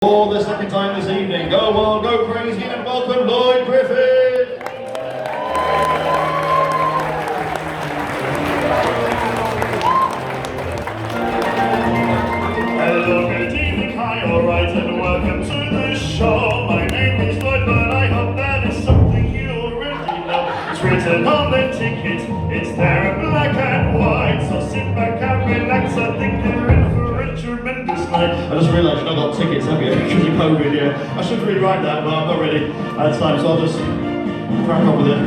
For the second time this evening, go wild, go crazy, and welcome Lloyd Griffith! Hello, good evening, hi, alright, and welcome to the show. My name is Lloyd, but I hope that is something you already know. It's written on the ticket, it's there in black and white. So sit back and relax, I think you're in for a tremendous night. I just realised you've not got tickets, have you? Because of COVID, yeah. I should rewrite that, but I'm not ready at the time, so I'll just crack on with it.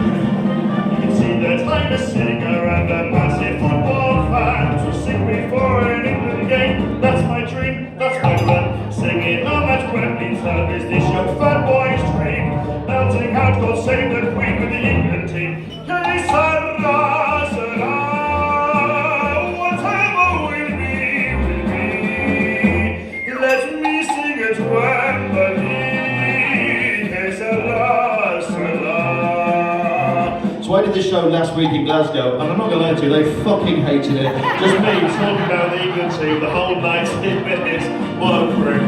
You can see that I'm sitting around a massive football fan to sing before an England game. That's my dream, that's my plan. Singing on that Wembley tab is this young fat boy's dream. Belting out God Save the Queen with the England team. Que sera, sera, whatever will be. Let me sing at Wembley. Que sera, sera. So I did this show last week in Glasgow, and I'm not going to lie to you, they fucking hated it. Just me talking about the England team the whole 90 minutes. What a prick.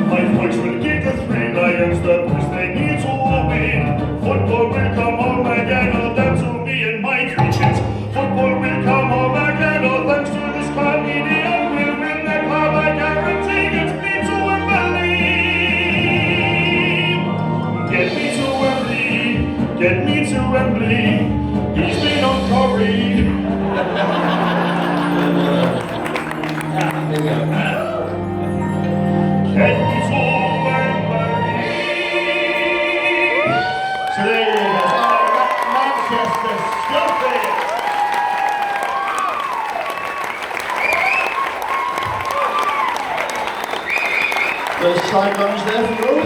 My voice will give the three lions the boost they need to win. Football will come home again, all down to me and my creatures. Football will come home again, all thanks to this comedian. We'll win the club, I guarantee. Get me to Wembley. Get me to Wembley. Get me to Wembley. He's been on Corrie. Here we go. Get me to Wembley. So there you go. Manchester, stop it! Those sidelines there for you all.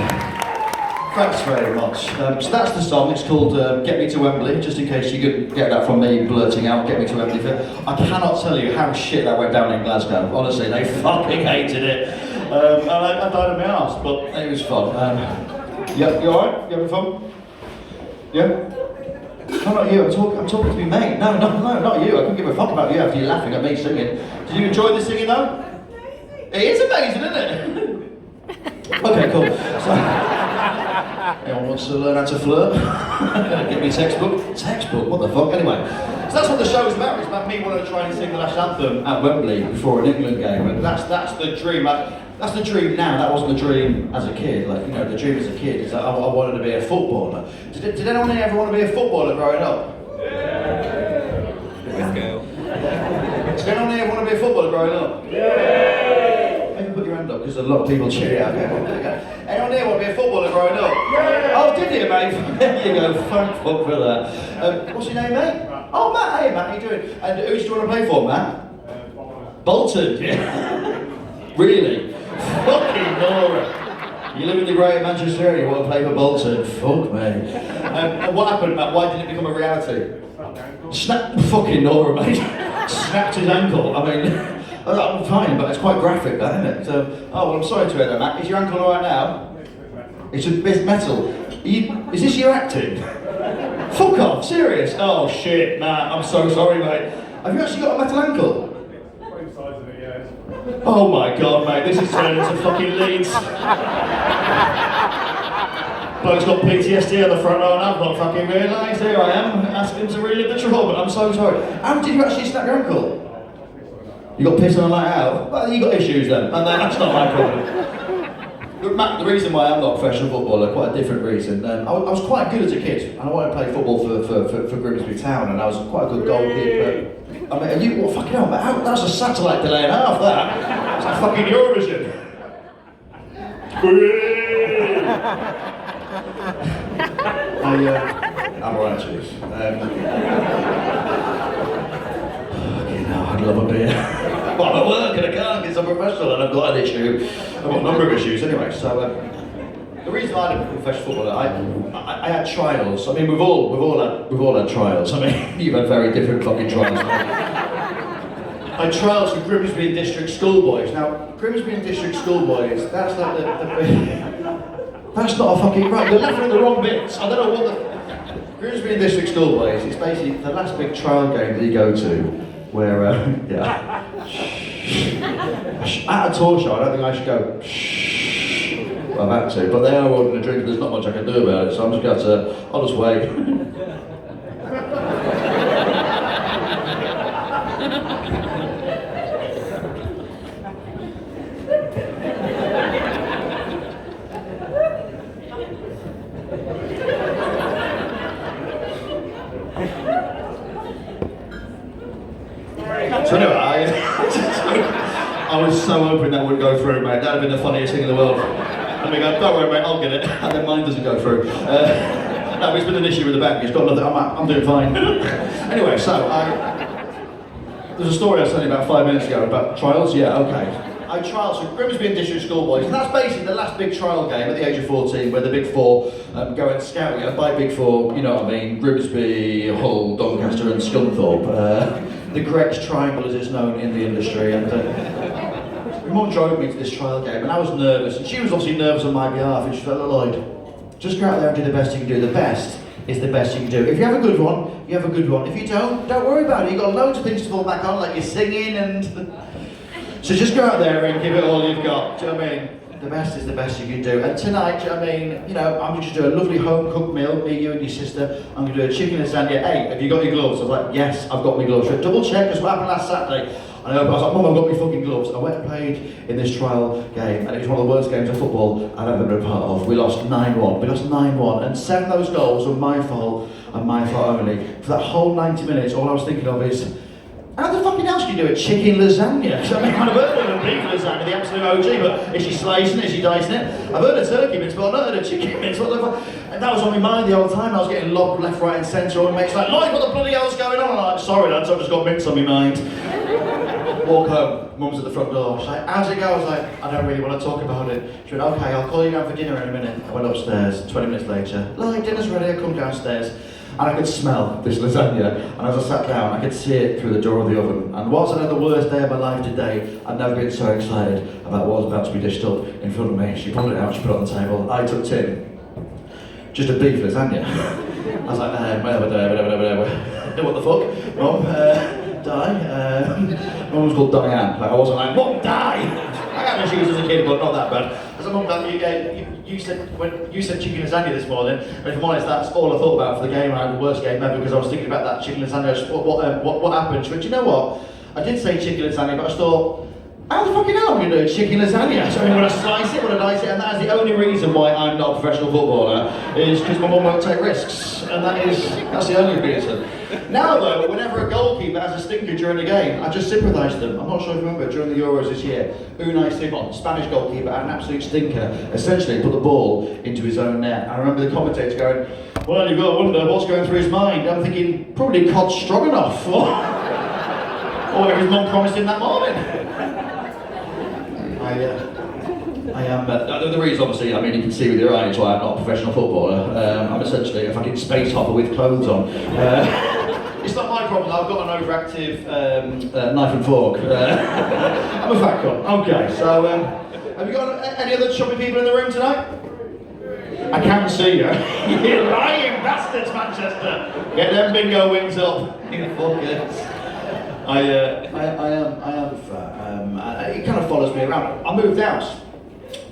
Thanks very much. So that's the song. It's called Get Me to Wembley, just in case you could get that from me blurting out Get Me to Wembley. I cannot tell you how shit that went down in Glasgow. Honestly, they fucking hated it. And I died on my arse, but it was fun. Yeah, you alright? You having fun? Yeah? No, not you. I'm talking to me, mate. No, not you. I couldn't give a fuck about you after you laughing at me singing. Did you enjoy the singing though? It is amazing, isn't it? Okay, cool. So, anyone wants to learn how to flirt? Get me a textbook? Textbook? What the fuck? Anyway, so that's what the show is about. It's about me wanting to try and sing the national anthem at Wembley before an England game, and that's the dream. That's the dream now. That wasn't the dream as a kid. Like, you know, the dream as a kid is that I wanted to be a footballer. Did anyone ever want to be a footballer growing up? Yeah. Let's go. Did anyone ever want to be a footballer growing up? Yeah. Maybe put your hand up because a lot of people cheer it out. Okay, well, there you go. Anyone here want to be a footballer growing up? Yeah. Oh, did you, mate? There you go. Thank fuck for that. What's your name, mate? Oh, Matt. Hey, Matt. How you doing? And who do you want to play for, Matt? Bolton. Yeah. Really? Fucking Nora. You live in the greater Manchester area, you want to play for Bolton? Fuck me. And what happened, Matt? Why did it become a reality? Fucking Nora, mate. Snapped his ankle. I mean, I'm fine, but it's quite graphic, that, isn't it? So, oh, well, I'm sorry to hear that, Matt. Is your ankle alright now? It's a bit metal. Is this your acting? Fuck off, serious? Oh shit, Matt, I'm so sorry, mate. Have you actually got a metal ankle? Oh my god, mate, this is turning into fucking Leeds. Bloke's got PTSD on the front row and I've not fucking realised. Here I am, asking to relive the trauma. I'm so sorry. How did you actually snap your ankle? You got pissed on a night out? Well, you got issues then, and then that's not my problem. Look, Matt, the reason why I'm not a professional footballer, quite a different reason. I was quite good as a kid, and I wanted to play football for Grimsby Town, and I was quite a good goalkeeper. I mean, are you, what fucking hell, mate? That's a satellite delay and half, that. It's like fucking Eurovision. I'm alright, cheers. You know, I'd love a beer. But I'm at work and I can't because I'm professional and I've got an issue. I've got a number of issues anyway, so the reason I didn't become a professional footballer, I had trials. I mean, we've all had trials. I mean, you've had very different fucking trials. I had trials for Grimsby and District Schoolboys. Now, Grimsby and District Schoolboys, that's like that's not a fucking right. You're laughing at the wrong bits. I don't know what the Grimsby and District Schoolboys. It's basically the last big trial game that you go to, where yeah. At a tour show, I don't think I should go. I've had to. But they are ordering a drink, there's not much I can do about it, so I'm just going to, I'll just wait. So anyway, I was so hoping that would go through, mate. That'd have been the funniest thing in the world. And we go, don't worry, mate, I'll get it. And then mine doesn't go through. No, it's been an issue with the bank. It's got nothing. I'm doing fine. Anyway, so there's a story I was telling you about 5 minutes ago about trials. Yeah, okay. I trialled some Grimsby and District schoolboys, and that's basically the last big trial game at the age of 14, where the big four go and scout. You know, by big four, you know what I mean? Grimsby, Hull, Doncaster, and Scunthorpe. The Greg's Triangle, as it's known in the industry. And my mum drove me to this trial game, and I was nervous, and she was obviously nervous on my behalf. And she said, Lloyd, just go out there and do the best you can do. The best is the best you can do. If you have a good one, you have a good one. If you don't worry about it. You've got loads of things to fall back on, like your singing and. So just go out there and give it all you've got. Do you know what I mean? The best is the best you can do. And tonight, do you know what I mean? You know, I'm just doing a lovely home cooked meal, me, you and your sister. I'm going to do a chicken lasagna. Hey, have you got your gloves? I was like, yes, I've got my gloves. So double check, because what happened last Saturday? And I was like, Mum, I've got my fucking gloves. I went and played in this trial game, and it was one of the worst games of football I've ever been a part of. We lost 9-1. We lost 9-1, and 7 of those goals were my fault, and my fault only. For that whole 90 minutes, all I was thinking of is, how the fucking else can you do a chicken lasagna? So, I mean, I've heard of a beef lasagna, the absolute OG, but is she slicing it, is she dicing it? I've heard of turkey mince, but I've not heard of chicken mince. What the fuck? And that was on my mind the whole time. I was getting lobbed left, right and centre. All my mates like, Lloyd, what the bloody hell's going on? I'm like, sorry lads, I've just got mince on my mind. Walk home, Mum's at the front door. She's like, how's it go? I was like, I don't really want to talk about it. She went, okay, I'll call you down for dinner in a minute. I went upstairs, 20 minutes later. Lloyd, dinner's ready, I come downstairs. And I could smell this lasagna, and as I sat down, I could see it through the door of the oven. And whilst I had the worst day of my life today, I'd never been so excited about what was about to be dished up in front of me. She pulled it out, she put it on the table. I took in just a beef lasagna. I was like, whatever. What the fuck? Mum, Di? Mum was called Diane. Like, I wasn't like, Mum, Di! I had issues as a kid, but not that bad. I said, Mum, you said chicken lasagna this morning, and if I'm honest, that's all I thought about for the game. I had the worst game ever because I was thinking about that chicken lasagna. What happened? She went, do you know what? I did say chicken lasagna, but I just thought, how the fucking hell am I going to do a chicken lasagna? So I mean, when I slice it, when I dice it, and that is the only reason why I'm not a professional footballer, is because my mum won't take risks, and that's the only reason. Now though, whenever a goalkeeper has a stinker during the game, I just sympathise with them. I'm not sure if you remember, during the Euros this year, Unai Simon, Spanish goalkeeper, had an absolute stinker, essentially put the ball into his own net. I remember the commentators going, well, you've got to wonder what's going through his mind. I'm thinking, probably cod stroganoff, or whatever his mum promised him that morning. I am, the reason obviously, I mean you can see with your eyes why I'm not a professional footballer. I'm essentially a fucking space hopper with clothes on. It's not my problem, I've got an overactive knife and fork. I'm a fat cunt. Okay, so have you got any other chubby people in the room tonight? I can't see you. You lying bastards, Manchester! Get them bingo wings up. You fuckers. I am fat. It kind of follows me around. I moved house.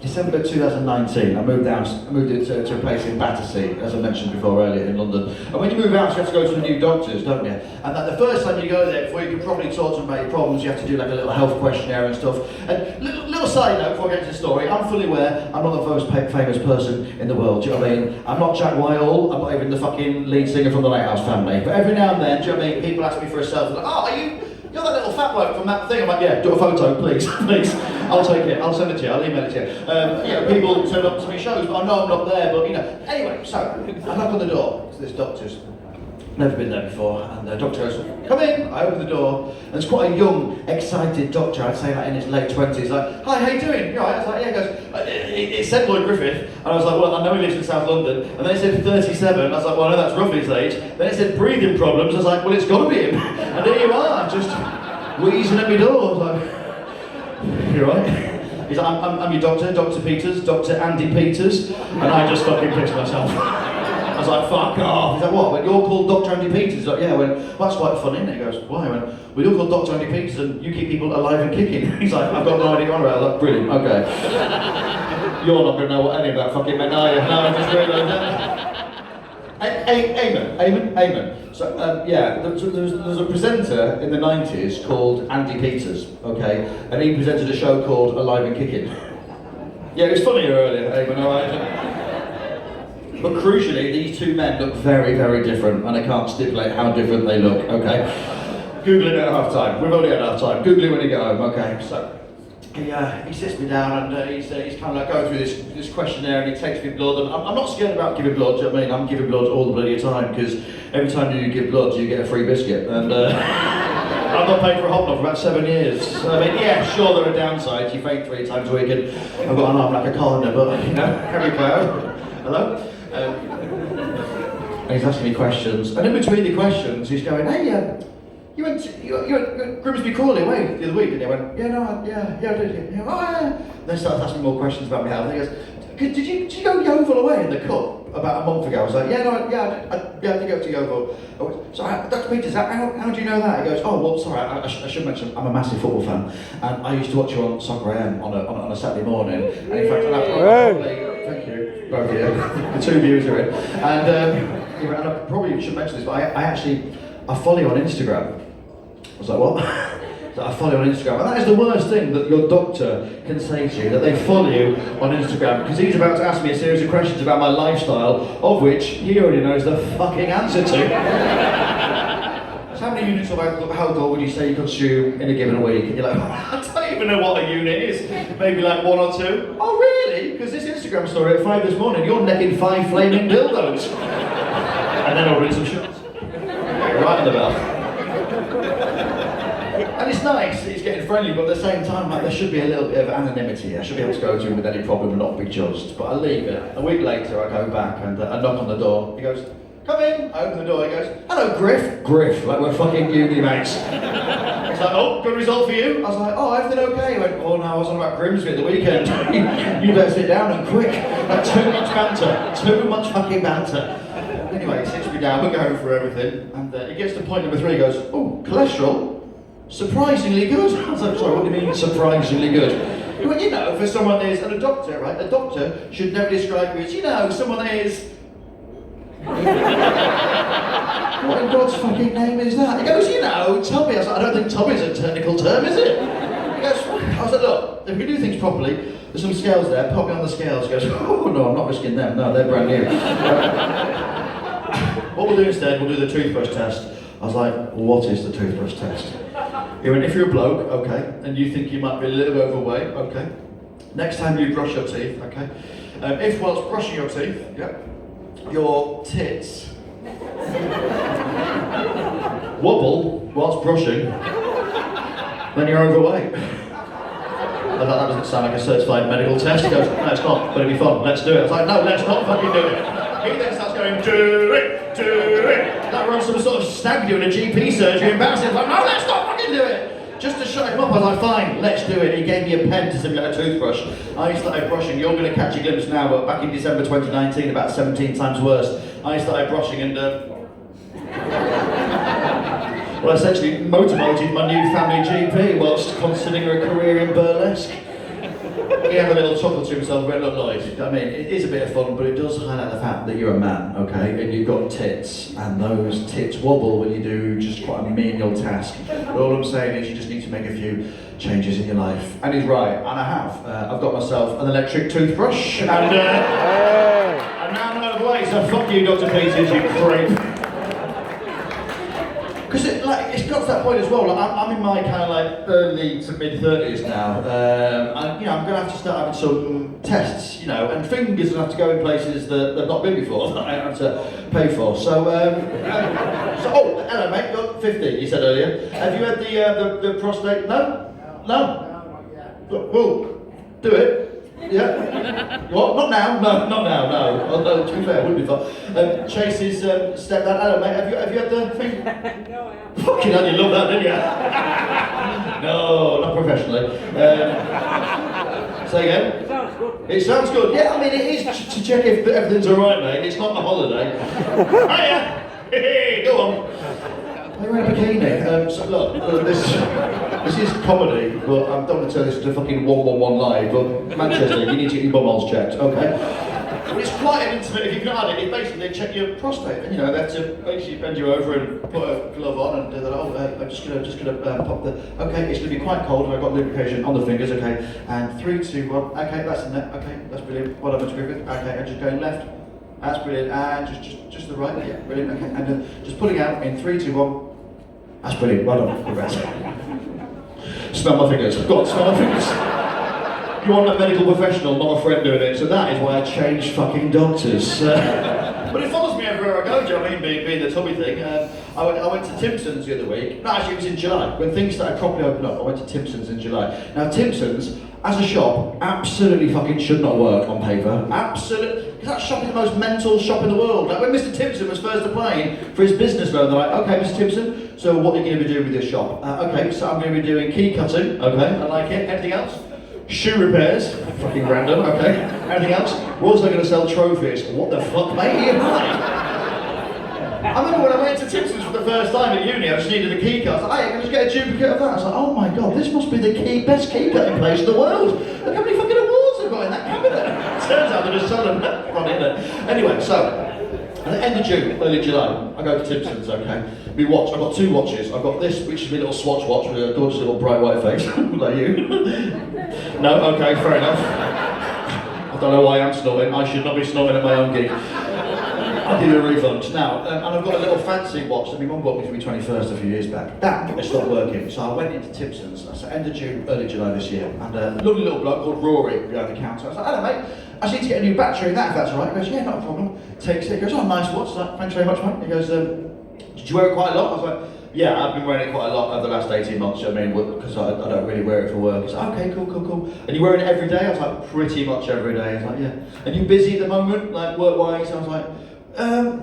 December 2019, I moved to a place in Battersea, as I mentioned before earlier in London. And when you move out, you have to go to the new doctors, don't you? And the first time you go there, before you can probably talk to them about your problems, you have to do like a little health questionnaire and stuff. And little side note before I get to the story, I'm fully aware I'm not the most famous person in the world, do you know what I mean? I'm not Jack Whitehall, I'm not even the fucking lead singer from the Lighthouse Family. But every now and then, do you know what I mean, people ask me for a selfie, like, oh, you're that little fat bloke from that thing. I'm like, yeah, do a photo, please, please. I'll take it, I'll send it to you, I'll email it to you. People turn up to my shows, but I know I'm not there, but you know. Anyway, so, I knock on the door to this doctor's. Never been there before, and the doctor goes, come in. I open the door, and it's quite a young, excited doctor, I'd say like in his late 20s, like, hi, how you doing? You alright? I was like, yeah, he goes, it said Lloyd Griffith, and I was like, well, I know he lives in South London, and then it said 37, I was like, well, I know that's roughly his age, then it said breathing problems, I was like, well, it's got to be him, and there you are, just wheezing at my door, I was like, you alright? He's like, I'm your doctor, Dr. Peters, Dr. Andy Peters, and I just fucking pissed myself. I was like, fuck off. He's like, what? When you're called Dr. Andy Peters? He's like, yeah. I went, well, that's quite funny, isn't it? He goes, why? I went, well, you're called Dr. Andy Peters and you keep people alive and kicking. He's like, I've got no idea what I'm about. I was like, brilliant, okay. You're not going to know what any of that fucking meant, are you? No, I just realised that. Amen. So, there was a presenter in the 90s called Andy Peters, okay? And he presented a show called Alive and Kicking. Yeah, it was funnier earlier, Amen, alright? But crucially, these two men look very, very different, and I can't stipulate how different they look, okay? Google it at half time. We've only had half time. Google it when you get home, okay? So, he sits me down and he's kind of like going through this questionnaire and he takes me blood. And I'm not scared about giving blood, do you know what I mean? I'm giving blood all the bloody time because every time you give blood, you get a free biscuit. And I've not paid for a hobnob for about 7 years. So, I mean, yeah, sure, there are downsides. You faint 3 times a week and I've got an arm like a colander, but, you know, every cloud. Hello? And he's asking me questions, and in between the questions, he's going, "Hey, you went Grimsby Crawley away the other week, and I went, yeah, I did. Yeah. Oh, yeah. Then he starts asking more questions about my health. And he goes, did you go Yeovil away in the cup about a month ago?" I was like, I did go to Yeovil. So, Dr. Peters, how do you know that? He goes, "Oh, well, sorry, I should mention, I'm a massive football fan, and I used to watch you on Soccer AM on a Saturday morning, and in fact, thank you, both of you, the 2 views are in, and I probably should mention this, but I follow you on Instagram." I was like, "What?" "That I follow you on Instagram." And that is the worst thing that your doctor can say to you, that they follow you on Instagram, because he's about to ask me a series of questions about my lifestyle, of which he already knows the fucking answer to. So how many units of alcohol would you say you consume in a given week? And you're like, "I don't even know what a unit is." Maybe like 1 or 2. "Oh really? Because this Instagram story at 5 this morning, you're necking 5 flaming dildos." And then I'll read some shots. Right in the bell. And it's nice, it's getting friendly, but at the same time, like, there should be a little bit of anonymity. I should be able to go to him with any problem and not be judged. But I leave it. A week later, I go back and I knock on the door. He goes, "Come in." I open the door. He goes, "Hello, Griff." Griff, like we're fucking uni mates. He's like, "Oh, good result for you." I was like, "Oh, everything okay?" He went, "Oh no, I was on about Grimsby at the weekend." "You better sit down and quick. Like, too much banter. Too much fucking banter." Anyway, he sits me down, we're going through everything, and it gets to point number 3, he goes, "Oh, cholesterol? Surprisingly good." I was like, "Sorry, what do you mean surprisingly good?" He went, "You know, for someone that is," and a doctor, right, a doctor should never describe you as, you know, someone that is... What in God's fucking name is that? He goes, "You know, Tommy." I was like, "I don't think Tommy's a technical term, is it?" He goes, I was like, "Look, if we do things properly, there's some scales there, pop me on the scales." He goes, "Oh no, I'm not risking them, no, they're brand new." "What we'll do instead, we'll do the toothbrush test." I was like, "What is the toothbrush test?" He went, "If you're a bloke, okay, and you think you might be a little bit overweight, okay, next time you brush your teeth, okay, if whilst brushing your teeth, your tits wobble whilst brushing, then you're overweight." I was like, "That doesn't sound like a certified medical test." He goes, "No, it's not, but it'll be fun, let's do it." I was like, "No, let's not fucking do it." He then starts going, "Do it, do it." Like we're on some sort of stag do in a GP surgery, embarrassing. I was like, "No, let's not fucking do it." Just to shut him up, I was like, "Fine, let's do it." He gave me a pen to simulate a toothbrush. I started brushing. You're going to catch a glimpse now, but back in December 2019, about 17 times worse. I started brushing and, well, essentially motivated my new family GP whilst considering a career in burlesque. He had a little chuckle to himself and went, "Look, Lloyd, I mean, it is a bit of fun, but it does highlight the fact that you're a man, okay, and you've got tits, and those tits wobble when you do just quite a menial task. But all I'm saying is you just need to make a few changes in your life." And he's right, and I have. I've got myself an electric toothbrush, and now I'm out of the way, so fuck you, Dr. Peters, you creep. Because it's got to that point as well. Like, I'm in my kind of like early to mid 30s now, and you know I'm going to have to start having some tests, you know, and fingers will have to go in places that they've not been before that I have to pay for. So, oh, hello mate, you're 50. You said earlier. Have you had the prostate? No. Well, do it. Yeah. What? Not now? No, not now. No. Although to be fair, it would be fun. Chase's stepdad. Hello, mate. Have you had the thing? No, I haven't. Fucking hell, you love that, didn't you? No, not professionally. Say again. It sounds good. It sounds good. Yeah, I mean it is to check if everything's all right, mate. It's not a holiday. Hiya. Hey, go on. You're wearing a bikini. So look, this is comedy, but I don't want to turn this into fucking 111 live, but Manchester, you need to get your bumholes checked, okay? But it's quite an intimate, if you've not had it, basically they check your prostate, and you know, they have to basically bend you over and put a glove on and do that, I'm just gonna pop the, okay, it's gonna be quite cold and I've got lubrication on the fingers, okay, and 3, 2, 1, okay, that's in there, okay, that's brilliant, what am I doing? Okay, and just going left, that's brilliant, and just the right, yeah, brilliant, okay, and just pulling out in 3, 2, 1, that's brilliant, well done, congrats. Smell my fingers, go on, smell my fingers. You want a medical professional, not a friend doing it, so that is why I changed fucking doctors. But it follows me everywhere I go, do you know what I mean, being the tubby thing. I went to Timpson's the other week. No, actually it was in July. When things started properly opening up, I went to Timpson's in July. Now Timpson's, as a shop, absolutely fucking should not work on paper. Absolutely. Because that shop is the most mental shop in the world. Like when Mr. Timpson was first applying for his business loan, they're like, okay, Mr. Timpson, so what are you going to be doing with this shop? Okay, so I'm going to be doing key cutting. Okay, I like it. Anything else? Shoe repairs, fucking random, okay. Anything else? We're also going to sell trophies. What the fuck, mate? Are you high? I remember when I went to Timpson's for the first time at uni, I just needed a key cut. I was like, hey, can I just get a duplicate of that? I was like, oh my god, this must be the best key cutting place in the world. Look how many fucking awards I've got in that cabinet. Turns out they're just selling that from in there. Anyway, so, at the end of June, early July, I go to Timpson's, okay. We watch, I've got 2 watches. I've got this, which is my little Swatch watch with a gorgeous little bright white face, like you. No, okay, fair enough. I don't know why I'm snorting. I should not be snorting at my own gig. I'll give you a refund. Now, and I've got a little fancy watch that my mum bought me for my 21st a few years back. That stopped working, so I went into Timpson's. That's the end of June, early July this year. And a lovely little bloke called Rory behind the counter. I was like, hello mate, I just need to get a new battery in that if that's all right. He goes, yeah, not a problem. Takes it, he goes, oh, nice watch. I was like, thanks very much mate. He goes, did you wear it quite a lot? I was like, yeah, I've been wearing it quite a lot over the last 18 months, you know what I mean, because I don't really wear it for work. He's like, okay, cool. And you wearing it every day? I was like, pretty much every day. He's like, yeah. And you busy at the moment, like work-wise? I was like,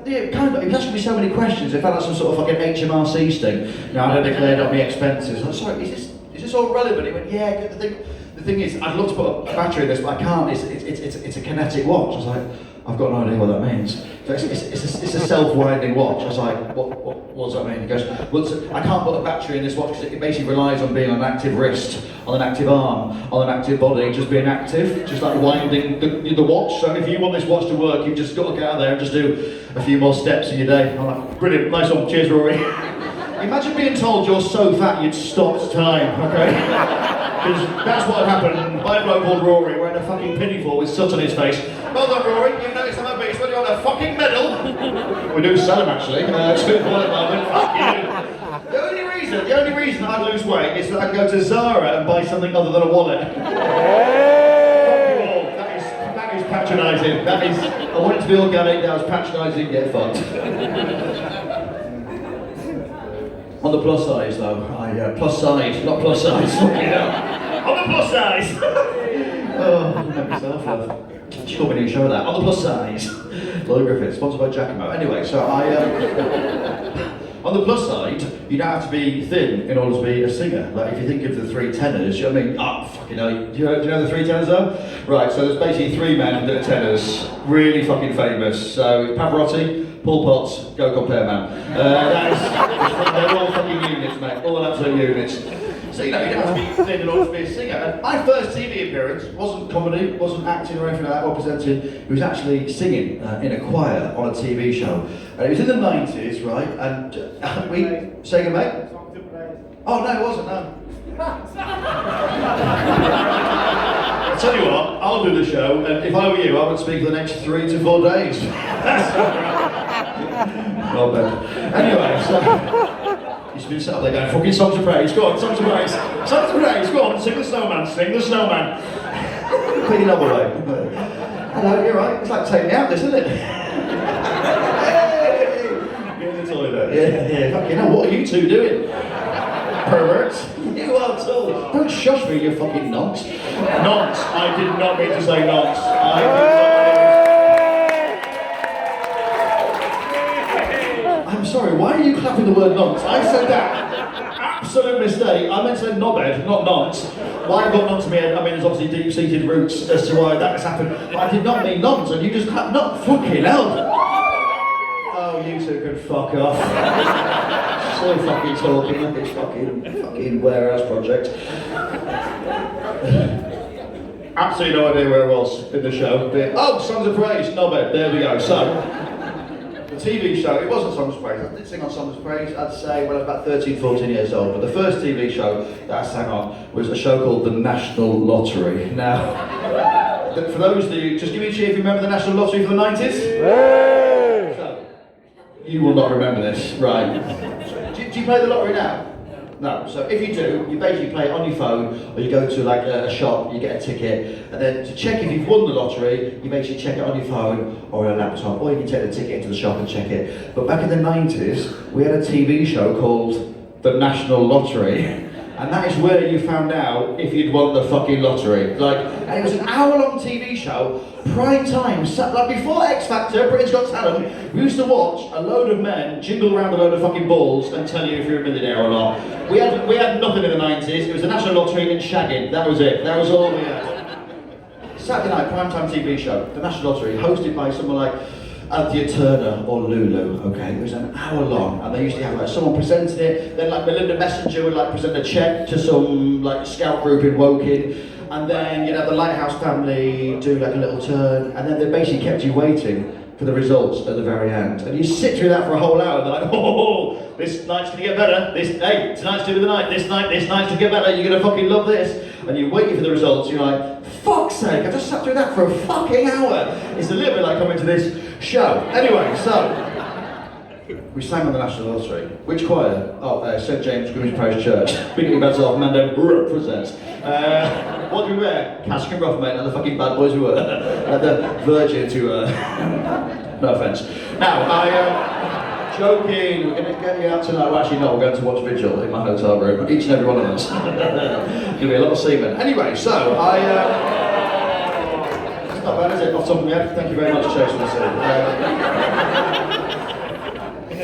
yeah, kind of. He was asking me so many questions. It felt like some sort of fucking HMRC sting. You know, I don't declared on my expenses. I was like, sorry, is this all relevant? He went, yeah, the thing is, I'd love to put a battery in this, but I can't. It's a kinetic watch. I was like, I've got no idea what that means. It's a self-winding watch. I was like, what does that mean? He goes, well, I can't put a battery in this watch because it basically relies on being on an active wrist, on an active arm, on an active body, just being active, just like winding the watch. So if you want this watch to work, you've just got to get out there and just do a few more steps in your day. I'm like, brilliant, nice one, cheers Rory. Imagine being told you're so fat you'd stopped time, okay? Because that's what had happened. My bloke called Rory wearing a fucking pinafore with soot on his face. Well done Rory, you've noticed I'm obese, but you want a fucking medal? We do sell them actually, to at the moment, fuck you. The only reason I lose weight is that I can go to Zara and buy something other than a wallet. That is patronising, I want it to be organic, that was patronising, get fucked. On the plus size though, plus size, not plus size, fucking hell. On the plus size! Oh, make myself laugh. She called me a show that. On the plus size. Lloyd Griffith, sponsored by Giacomo. Anyway, so on the plus side, you don't have to be thin in order to be a singer. Like if you think of the 3 tenors, you know what I mean? Oh, fucking hell. Do you know the 3 tenors though? Right, so there's basically 3 men that are tenors, really fucking famous. So Pavarotti, Paul Potts, go compare man. They're all fucking units, mate. All absolute units. So you don't have to be thin in order to be a singer. And my first TV appearance wasn't comedy, wasn't acting or anything like that, or presenting. It was actually singing in a choir on a TV show. And it was in the 90s, right? And we sang a mate. Oh no, it wasn't. No. I tell you what, I'll do the show, and if I were you, I would speak for the next 3 to 4 days. Not bad. Anyway, so you should be sat up there going, fucking songs of praise, go on, songs of praise, songs of praise, go on, sing the snowman, sing the snowman. Clean another way. Hello, you're right, it's like taking me out this, isn't it? Hey! Get in the toilet. Yeah, fucking hell, what are you 2 doing? Perverts. You are too. Don't shush me, you fucking nonce. Nonce. I did not mean to say nonce. I'm sorry, why are you clapping the word nonce? I said that. Absolute mistake. I meant to say knobhead, not nonce. Why I've got nonce in my head, I mean, there's obviously deep-seated roots as to why that has happened. But I did not mean nonce, and you just clapped not fucking hell. Oh, you two can fuck off. Still fucking talking like it's fucking warehouse project. Absolutely no idea where I was in the show. Oh, Songs of Praise, knobhead, there we go. So, the TV show, it wasn't Songs of Praise. I did sing on Songs of Praise, I'd say, when I was about 13, 14 years old. But the first TV show that I sang on was a show called The National Lottery. Now, for those of you, just give me a cheer if you remember the National Lottery for the 90s. Hey! So, you will not remember this, right? Do you play the lottery now? No. So if you do, you basically play it on your phone, or you go to like a shop, you get a ticket, and then to check if you've won the lottery, you basically check it on your phone or a laptop, or you can take the ticket into the shop and check it. But back in the 90s, we had a TV show called The National Lottery. And that is where you found out if you'd won the fucking lottery. And it was an hour-long TV show, prime time, like before X Factor, Britain's Got Talent, we used to watch a load of men jingle around a load of fucking balls and tell you if you're a millionaire or not. We had nothing in the 90s, it was the National Lottery and shagging, that was it, that was all we had. Saturday night, primetime TV show, the National Lottery, hosted by someone like Anthea Turner or Lulu, okay? It was an hour long, and they usually have like someone presenting it, then like Melinda Messenger would like present a check to some like scout group in Woking, and then the Lighthouse family do like a little turn, and then they basically kept you waiting for the results at the very end. And you sit through that for a whole hour, and they're like, oh, this night's gonna get better, tonight's gonna be the night, this night's gonna get better, you're gonna fucking love this. And you're waiting for the results, you're like, fuck's sake, I just sat through that for a fucking hour. It's a little bit like coming to this show. Anyway, so, we sang on the National Lottery. Which choir? Oh, St James Greenwich Parish Church. Big your beds off, Mando represents. What do we wear? Cassock and rough, mate, and the fucking bad boys we were. And the virgins who were. No offence. Now, joking, we're going to get you out tonight. Well, actually, no, we're going to watch Vigil in my hotel room, each and every one of us. Going to be a lot of semen. Anyway, so it's not bad, is it? Off the top of my head. Thank you very much, Chase, for the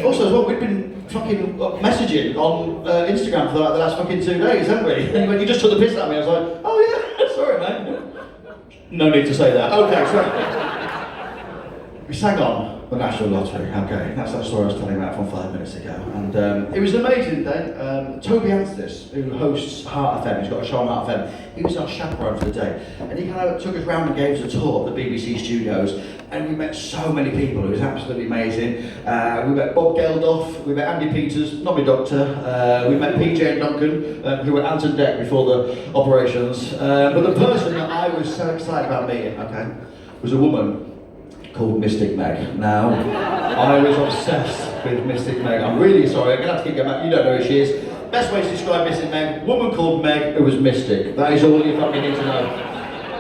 Also, as well, we've been fucking messaging on Instagram for like the last fucking 2 days, haven't we? And when you just took the piss at me, I was like, oh yeah, sorry, mate. No need to say that. Okay, so we sang on the National Lottery, okay, that's that story I was telling about from 5 minutes ago. And it was an amazing day. Toby Anstis, who hosts Heart FM, he's got a show on Heart FM, he was our chaperone for the day. And he kind of took us round and gave us a tour of the BBC studios. And we met so many people, it was absolutely amazing. We met Bob Geldof, we met Andy Peters, not my doctor, we met PJ and Duncan, who were out on deck before the operations. But the person that I was so excited about meeting, okay, was a woman called Mystic Meg. Now, I was obsessed with Mystic Meg. I'm really sorry, I'm gonna have to keep going back. You don't know who she is. Best way to describe Mystic Meg, woman called Meg who was mystic. That is all you fucking need to know.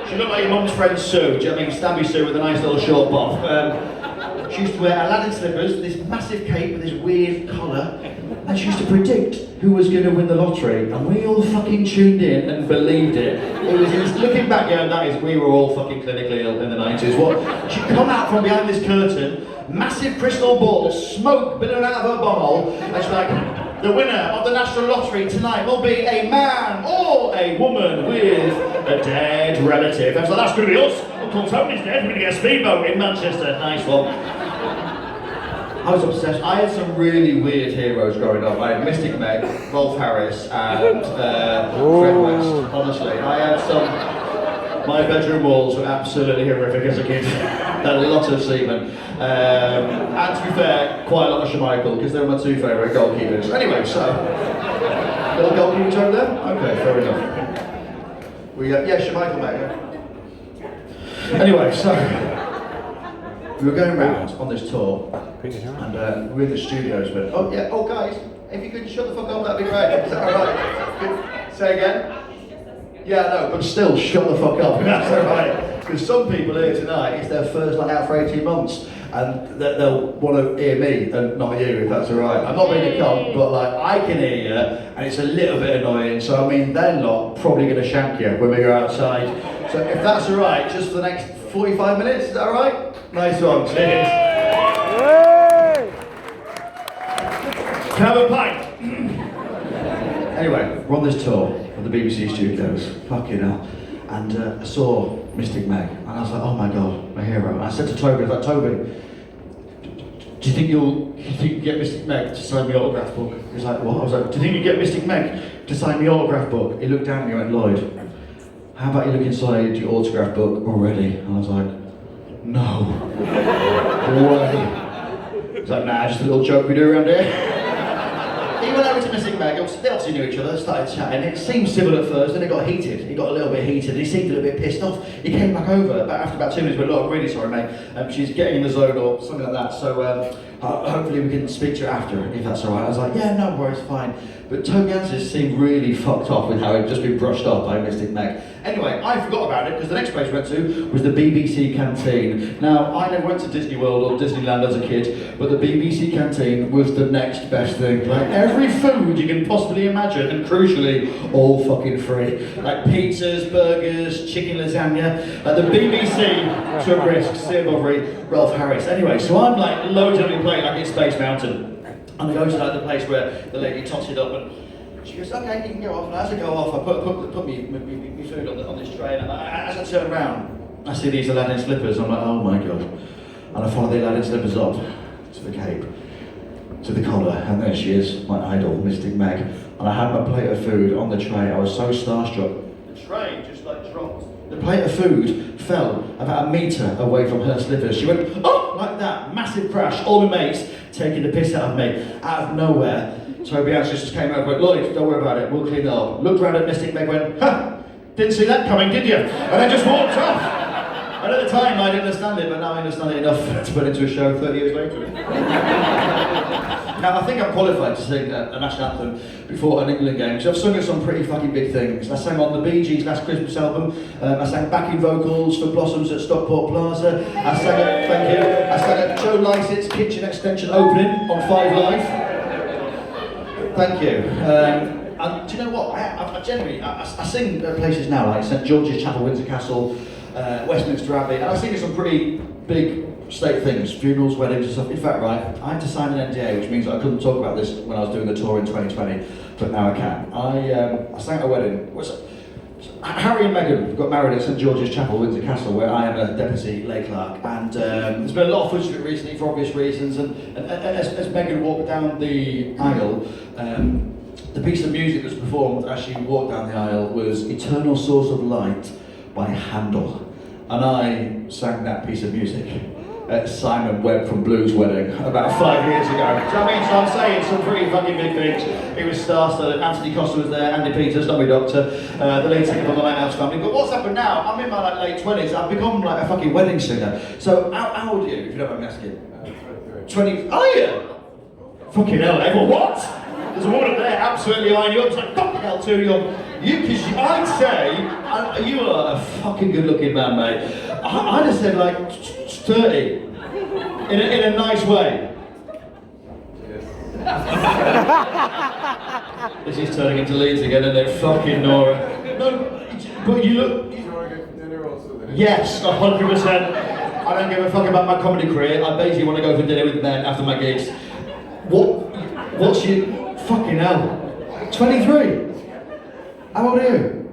She looked like your mum's friend Sue, do you know what I mean? Stabby Sue with a nice little short bob. She used to wear Aladdin slippers, this massive cape with this weird collar, and she used to predict who was going to win the lottery, and we all fucking tuned in and believed it. It was looking back, we were all fucking clinically ill in the 90s. What? She'd come out from behind this curtain, massive crystal ball, smoke billowing out of her bumhole, and she's like, the winner of the National Lottery tonight will be a man or a woman with a dead relative. I was like, that's going to be us. Uncle Tony's dead, we're going to get a speedboat in Manchester. Nice one. I was obsessed. I had some really weird heroes growing up. I had Mystic Meg, Rolf Harris, and Fred West. Honestly, I had some. My bedroom walls were absolutely horrific as a kid. Had a lot of semen. And to be fair, quite a lot of Schmeichel, because they were my two favourite goalkeepers. Anyway, so. Little goalkeeper over there? Okay, fair enough. Yeah, Schmeichel, mate, yeah. Anyway, so. We were going around on this tour, and we were in the studios, but oh guys, if you could shut the fuck up, that'd be great. Is that alright? Say again? Yeah, no, but still, shut the fuck up, that's alright. Because some people here tonight, it's their first night out for 18 months, and they'll want to hear me and not you, if that's alright. I'm not being a cunt, but like, I can hear you, and it's a little bit annoying, so I mean, they're not probably going to shank you when we go outside. So if that's alright, just for the next 45 minutes, is that alright? Nice one, cheers. Hey! Can I have a pint? Anyway, we're on this tour of the BBC studios, fucking hell, and I saw Mystic Meg, and I was like, oh my god, my hero. And I said to Toby, I was like, Toby, do you think you get Mystic Meg to sign the autograph book? He was like, what? I was like, do you think you get Mystic Meg to sign the autograph book? He looked down at me and went, Lloyd, how about you look inside your autograph book already? And I was like, no way. He was like, nah, just a little joke we do around here. He went over to Mystic Meg, they obviously knew each other, started chatting. It seemed civil at first, then it got heated. He got a little bit heated, he seemed a little bit pissed off. He came back over, but after about 2 minutes, went, look, I'm really sorry, mate. She's getting in the zone or something like that, so hopefully we can speak to her after, if that's all right. I was like, yeah, no worries, fine. But Toby Ansys seemed really fucked off with how he'd just been brushed off by Mystic Meg. Anyway, I forgot about it because the next place we went to was the BBC canteen. Now, I never went to Disney World or Disneyland as a kid, but the BBC canteen was the next best thing. Like every food you can possibly imagine, and crucially, all fucking free. Like pizzas, burgers, chicken lasagna. Like the BBC took risks, Sia Bovary, Ralph Harris. Anyway, so I'm like loads on the plate like it's Space Mountain. And I go to like the place where the lady tosses it up and she goes, okay, you can go off. And as I go off, I put me food on this tray, and as I turn around, I see these Aladdin slippers. I'm like, oh my god. And I follow the Aladdin slippers up to the cape, to the collar, and there she is, my idol, Mystic Meg. And I had my plate of food on the tray. I was so starstruck. The tray just like dropped. The plate of food fell about a metre away from her slippers. She went, oh, like that, massive crash. All my mates taking the piss out of me, out of nowhere. Toby Ansys just came over and went, Lloyd, don't worry about it, we'll clean it up. Looked round at Mystic Meg, went, huh, didn't see that coming, did you? And then just walked off. And at the time I didn't understand it, but now I understand it enough to put it into a show 30 years later. Now I think I'm qualified to sing a national anthem before an England game, because I've sung at some pretty fucking big things. I sang on the Bee Gees' last Christmas album, I sang backing vocals for Blossoms at Stockport Plaza, I sang at, thank you, I sang at Joe Lycett's Kitchen Extension opening on 5 Live. Thank you. And do you know what? I generally, I sing at places now like St George's Chapel, Windsor Castle, Westminster Abbey, and I sing at some pretty big state things, funerals, weddings and stuff. In fact, right, I had to sign an NDA, which means I couldn't talk about this when I was doing the tour in 2020, but now I can. I sang at a wedding. Harry and Meghan got married at St George's Chapel, Windsor Castle, where I am a deputy lay clerk, and there's been a lot of footage of it recently for obvious reasons, and as Meghan walked down the aisle, the piece of music that's performed as she walked down the aisle was Eternal Source of Light by Handel, and I sang that piece of music at Simon Webb from Blues Wedding about 5 years ago. Do you know what I mean? So I'm saying some pretty fucking big things. It was star-studded. Anthony Costa was there, Andy Peters, not my doctor, the lead singer from the Lighthouse Family. But what's happened now, I'm in my late 20s, I've become like a fucking wedding singer. So how old are you, if you don't mind me asking? 20, are you? Fucking hell, everyone, what? There's a woman up there absolutely eyeing you up, it's like, fucking hell too, because I'd say, you are a fucking good looking man, mate. I'd have said like 30, in a nice way. This is turning into Leeds again, and then fucking Nora. No, but you look. Yes, 100%. I don't give a fuck about my comedy career. I basically want to go for dinner with men after my gigs. What's your fucking hell? 23. How old are you?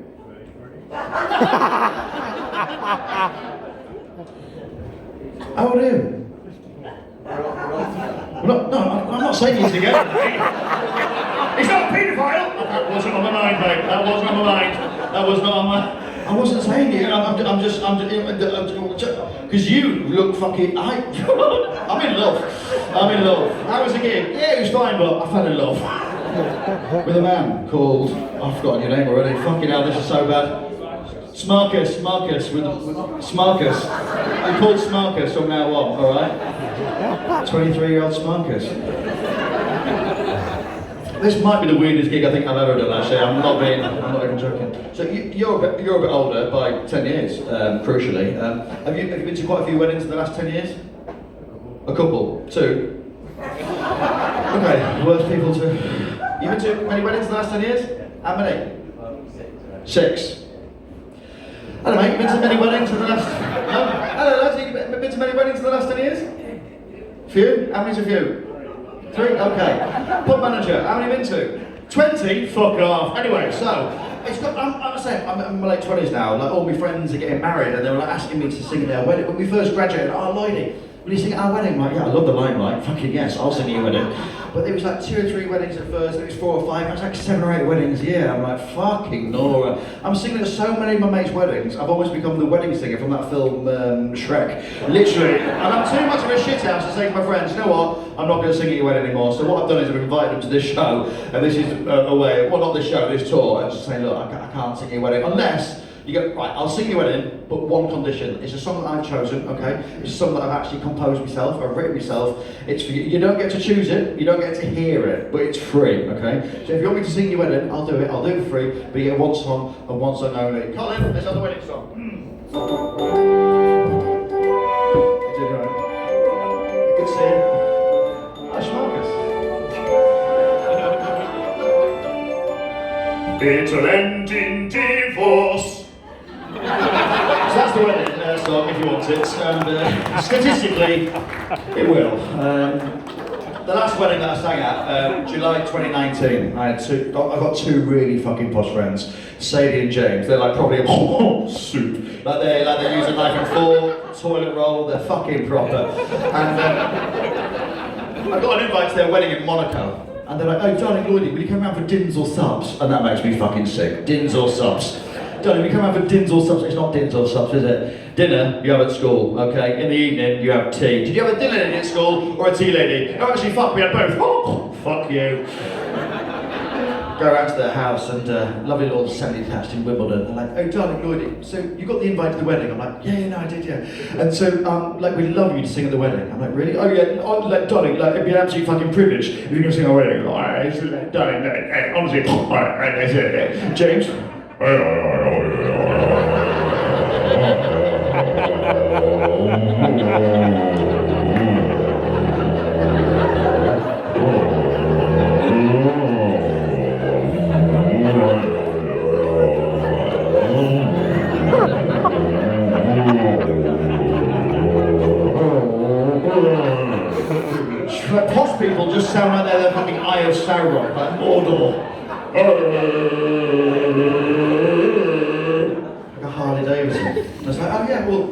How old are you? No, I'm not saying you together. He's not a paedophile! That wasn't on my mind, mate. That wasn't on my mind. That was not on my... I wasn't saying it. I'm just... Because you look fucking... I'm in love. I'm in love. How was the gig? Yeah, it was fine, but I fell in love. With a man called... I've forgotten your name already. Fucking hell, this is so bad. Smarcus, Smarcus. I'm called Smarcus from now on, alright? 23-year-old Smarcus. This might be the weirdest gig I think I've ever done, actually. I'm not even joking. So you're a bit older by 10 years, crucially. Have you been to quite a few weddings in the last 10 years? A couple? 2? Okay, worst people to... You've been to many weddings in the last 10 years? How many? 6. Hello mate, you've been to many weddings in the last... No? Hello lads, you've been to many weddings in the last 10 years? Few? How many's a few? 3? Okay. Pub manager, how many have you been to? 20? Fuck off. Anyway, so, I'm saying, I'm in my late 20s now, like all my friends are getting married and they were like asking me to sing at their wedding. When we first graduated, oh Lloyd, will you sing at our wedding? I'm like, yeah, I love the limelight, fucking yes, I'll sing at your wedding. But there was like 2 or 3 weddings at first, it was 4 or 5, it was like 7 or 8 weddings a year. I'm like, fucking Nora. I'm singing at so many of my mates' weddings, I've almost become the wedding singer from that film, Shrek. Literally. And I'm too much of a shithouse to say to my friends, you know what, I'm not going to sing at your wedding anymore. So what I've done is I've invited them to this show, and this is a way, well not this show, this tour, and just saying, look, I can't sing at your wedding, unless you go, right, I'll sing your wedding, but one condition. It's a song that I've chosen, okay? It's a song that I've actually composed myself, I've written myself. It's for you. You don't get to choose it, you don't get to hear it, but it's free, okay? So if you want me to sing your wedding, I'll do it for free, but you get one song and one song only. Colin, this other wedding song. You did right. Good seeing. Ash Marcus. Bitter end in divorce. So that's the wedding song if you want it, and statistically, it will. The last wedding that I sang at, July 2019, I've got 2 really fucking posh friends, Sadie and James. They're like probably a soup. Like they use a knife and fork, toilet roll, they're fucking proper. And I got an invite to their wedding in Monaco. And they're like, oh darling Lloydie, will you come around for dins or subs? And that makes me fucking sick. Dins or subs. Darling, we come out for dins or subs. It's not dins or subs, is it? Dinner, you have at school, okay? In the evening, you have tea. Did you have a dinner lady at school or a tea lady? No, actually, fuck, we had both. Oh, fuck you. Go around to their house and lovely little semi-detached in Wimbledon. They're like, oh darling Lloydie, so you got the invite to the wedding? I'm like, yeah, no, I did, yeah. And so, like, we'd love you to sing at the wedding. I'm like, really? Oh yeah, like, darling, like, it'd be an absolute fucking privilege if you're gonna sing at our wedding. Like, darling, honestly, James. Posh people just sound like they're the fucking Eye of Sauron, like Mordor. Like a Harley Davidson. I was like, oh yeah, well,